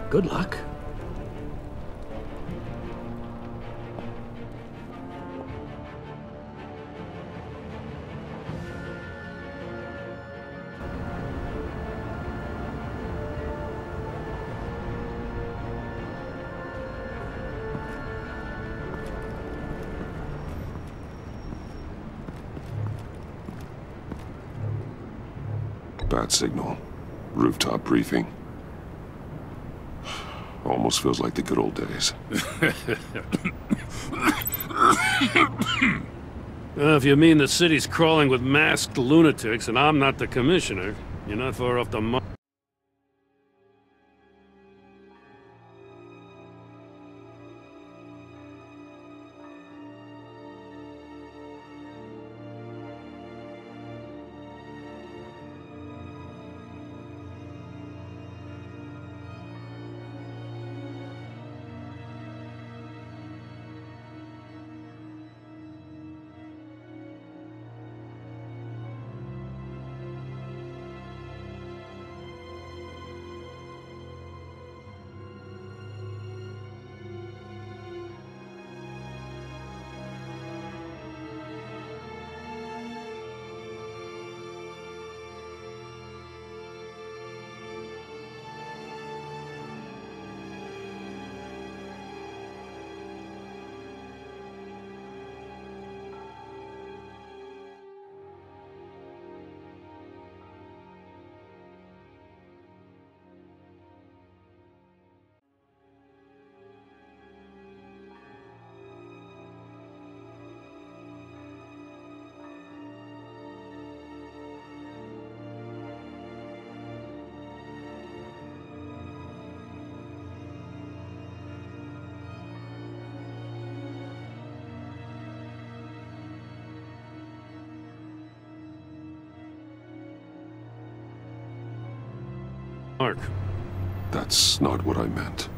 L: good luck.
J: Bat signal. Rooftop briefing. Almost feels like the good old days.
C: If you mean the city's crawling with masked lunatics and I'm not the commissioner, you're not far off the mark. Mark.
J: That's not what I meant.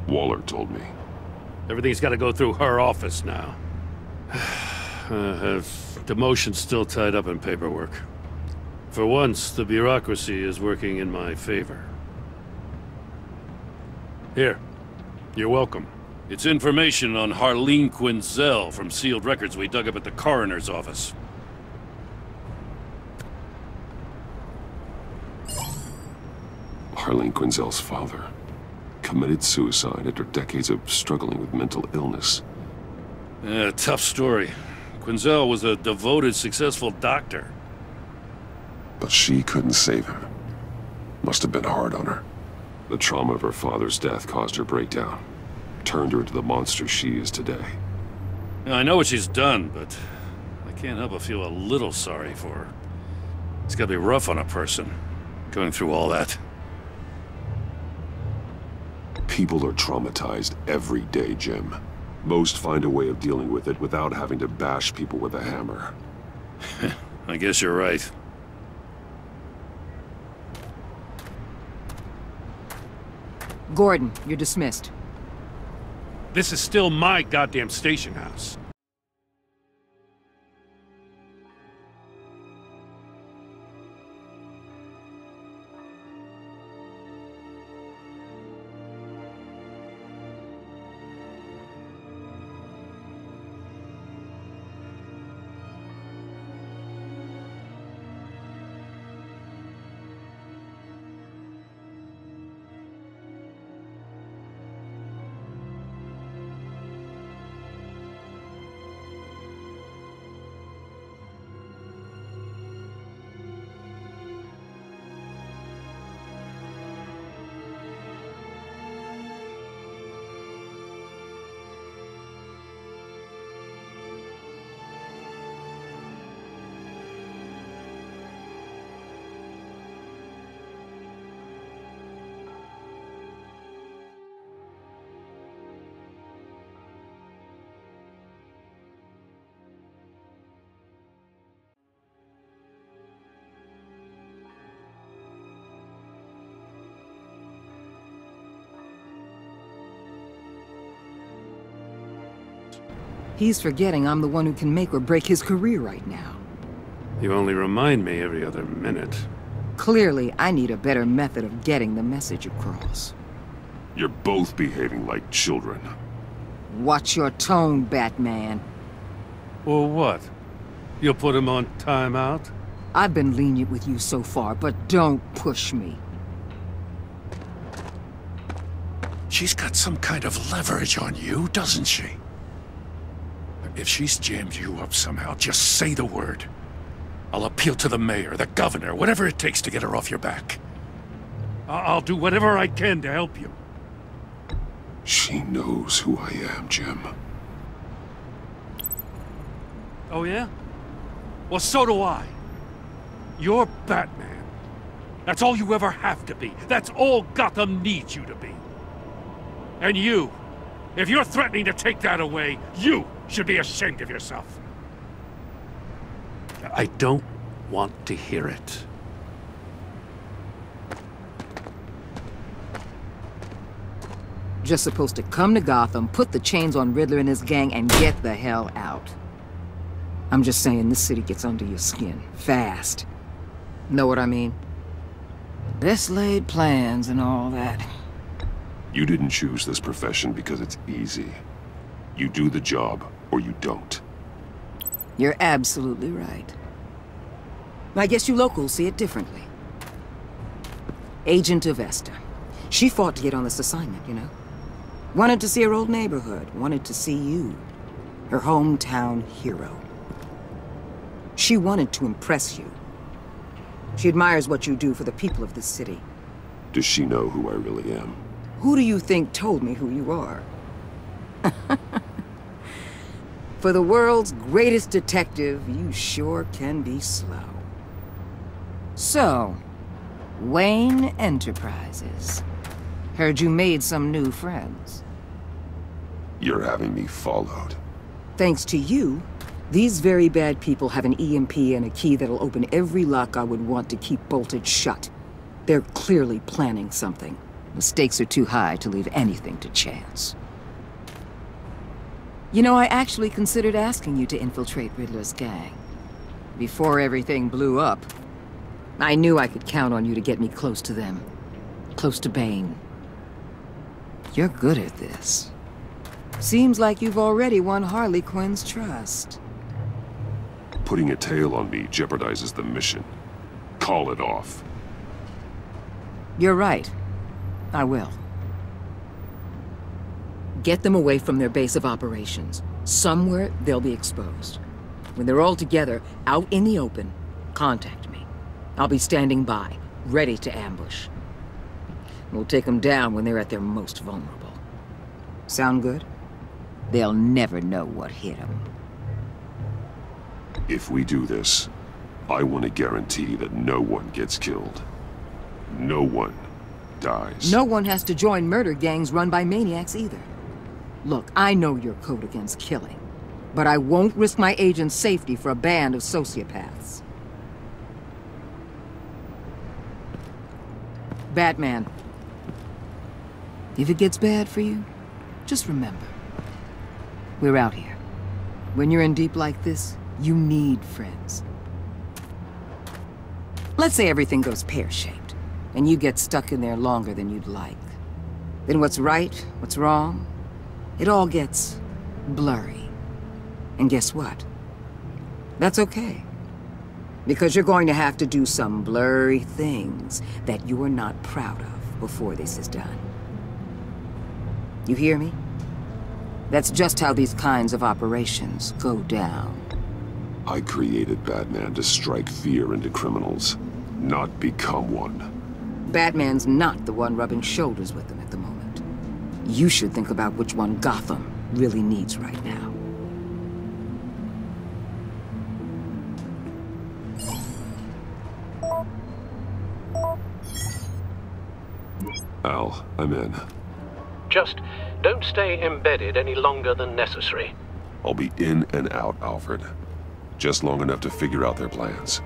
J: Waller told me.
C: Everything's got to go through her office now. Demotion's still tied up in paperwork. For once, the bureaucracy is working in my favor. Here. You're welcome. It's information on Harleen Quinzel from sealed records we dug up at the coroner's office.
J: Harleen Quinzel's father committed suicide after decades of struggling with mental illness.
C: Yeah, tough story. Quinzel was a devoted, successful doctor.
J: But she couldn't save him. Must have been hard on her. The trauma of her father's death caused her breakdown. Turned her into the monster she is today.
C: Yeah, I know what she's done, but I can't help but feel a little sorry for her. It's gotta be rough on a person, going through all that.
J: People are traumatized every day, Jim. Most find a way of dealing with it without having to bash people with a hammer.
C: I guess you're right.
B: Gordon, you're dismissed.
C: This is still my goddamn station house.
B: He's forgetting I'm the one who can make or break his career right now.
C: You only remind me every other minute.
B: Clearly, I need a better method of getting the message across.
J: You're both behaving like children.
B: Watch your tone, Batman.
C: Or what? You'll put him on timeout?
B: I've been lenient with you so far, but don't push me.
C: She's got some kind of leverage on you, doesn't she? If she's jammed you up somehow, just say the word. I'll appeal to the mayor, the governor, whatever it takes to get her off your back. I'll do whatever I can to help you.
J: She knows who I am, Jim.
C: Oh, yeah? Well, so do I. You're Batman. That's all you ever have to be. That's all Gotham needs you to be. And you, if you're threatening to take that away, you should be ashamed of yourself. I don't want to hear it.
B: Just supposed to come to Gotham, put the chains on Riddler and his gang, and get the hell out. I'm just saying, this city gets under your skin. Fast. Know what I mean? Best laid plans and all that.
J: You didn't choose this profession because it's easy. You do the job, or you don't.
B: You're absolutely right. I guess you locals see it differently. Agent Avesta. She fought to get on this assignment, you know? Wanted to see her old neighborhood. Wanted to see you. Her hometown hero. She wanted to impress you. She admires what you do for the people of this city.
J: Does she know who I really am?
B: Who do you think told me who you are? For the world's greatest detective, you sure can be slow. So, Wayne Enterprises. Heard you made some new friends.
J: You're having me followed.
B: Thanks to you, these very bad people have an EMP and a key that'll open every lock I would want to keep bolted shut. They're clearly planning something. The stakes are too high to leave anything to chance. You know, I actually considered asking you to infiltrate Riddler's gang. Before everything blew up, I knew I could count on you to get me close to them. Close to Bane. You're good at this. Seems like you've already won Harley Quinn's trust.
J: Putting a tail on me jeopardizes the mission. Call it off.
B: You're right. I will. Get them away from their base of operations. Somewhere they'll be exposed. When they're all together, out in the open, contact me. I'll be standing by, ready to ambush. We'll take them down when they're at their most vulnerable. Sound good? They'll never know what hit them.
J: If we do this, I want to guarantee that no one gets killed. No one dies.
B: No one has to join murder gangs run by maniacs either. Look, I know your code against killing, but I won't risk my agent's safety for a band of sociopaths. Batman, if it gets bad for you, just remember, we're out here. When you're in deep like this, you need friends. Let's say everything goes pear-shaped, and you get stuck in there longer than you'd like. Then what's right, what's wrong, it all gets blurry. And guess what? That's okay. Because you're going to have to do some blurry things that you are not proud of before this is done. You hear me? That's just how these kinds of operations go down.
J: I created Batman to strike fear into criminals, not become one.
B: Batman's not the one rubbing shoulders with them at the moment. You should think about which one Gotham really needs right now.
J: Al, I'm in.
L: Just don't stay embedded any longer than necessary.
J: I'll be in and out, Alfred. Just long enough to figure out their plans.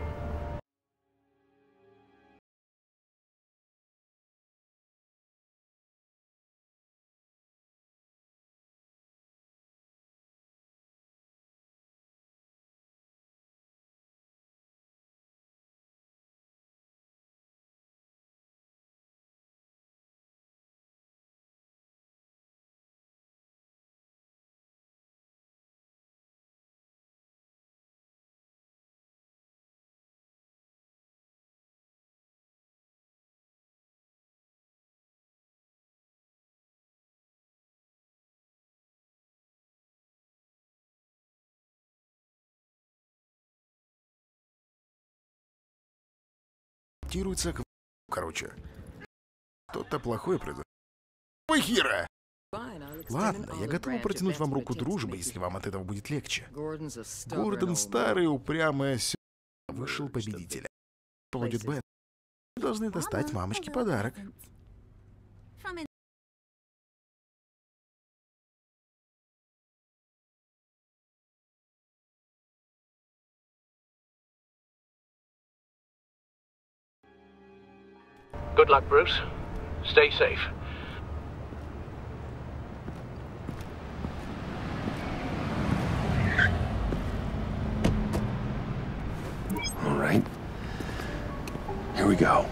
U: Короче, что-то плохое произошло. Ой, Хира! Ладно, я готова протянуть вам руку дружбы, если вам от этого будет легче. Гордон старый, упрямый осёл, вышел победителем. Будет Бэт. Мы должны достать мамочке подарок.
L: Good luck, Bruce. Stay safe.
J: All right. Here we go.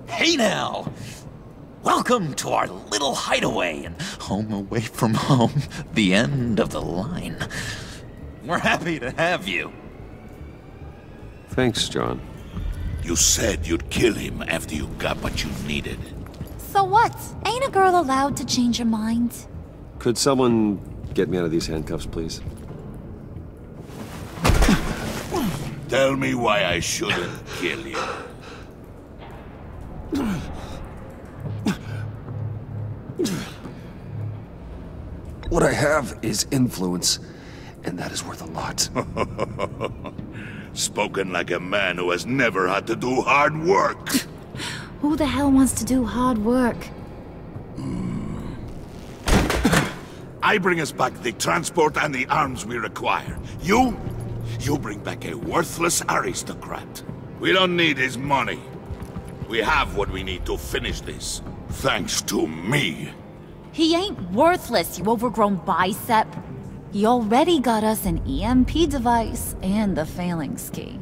O: Hey now! Welcome to our little hideaway and home away from home, the end of the line. We're happy to have you.
J: Thanks, John.
I: You said you'd kill him after you got what you needed.
Q: So what? Ain't a girl allowed to change her mind?
J: Could someone get me out of these handcuffs, please?
I: Tell me why I shouldn't kill you.
J: What I have is influence, and that is worth a lot.
I: Spoken like a man who has never had to do hard work.
Q: Who the hell wants to do hard work?
I: I bring us back the transport and the arms we require. You bring back a worthless aristocrat. We don't need his money. We have what we need to finish this. Thanks to me.
Q: He ain't worthless, you overgrown bicep. He already got us an EMP device and the phalanx key.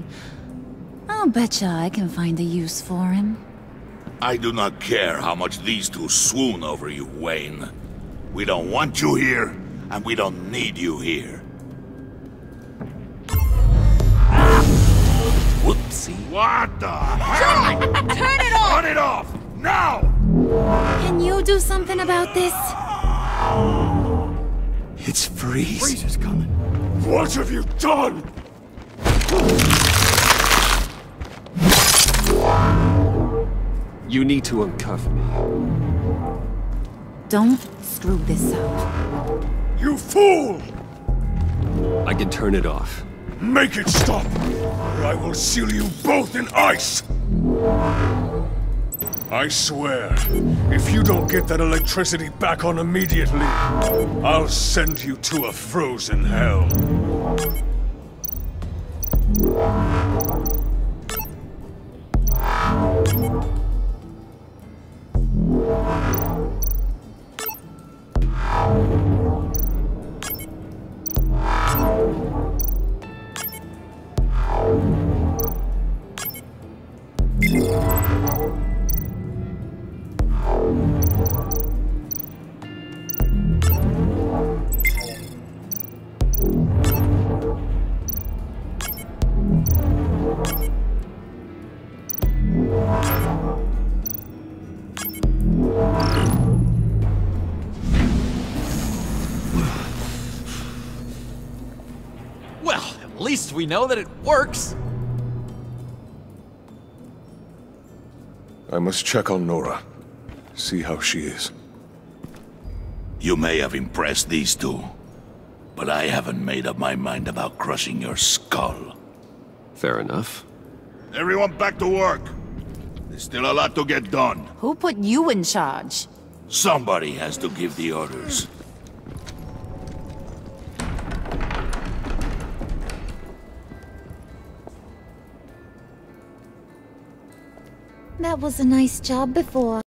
Q: I'll betcha I can find a use for him.
I: I do not care how much these two swoon over you, Wayne. We don't want you here, and we don't need you here.
O: Whoopsie.
I: What the hell?
E: John! Turn it off!
I: Turn it off! Now!
Q: Can you do something about this?
O: It's Freeze.
U: Freeze is coming.
I: What have you done?
A: You need to uncuff me.
Q: Don't screw this up.
I: You fool!
A: I can turn it off.
I: Make it stop, or I will seal you both in ice!
F: I swear, if you don't get that electricity back on immediately, I'll send you to a frozen hell.
O: Well, at least we know that it works.
J: I must check on Nora. See how she is.
I: You may have impressed these two, but I haven't made up my mind about crushing your skull.
A: Fair enough.
I: Everyone back to work. There's still a lot to get done.
E: Who put you in charge?
I: Somebody has to give the orders.
Q: That was a nice job before.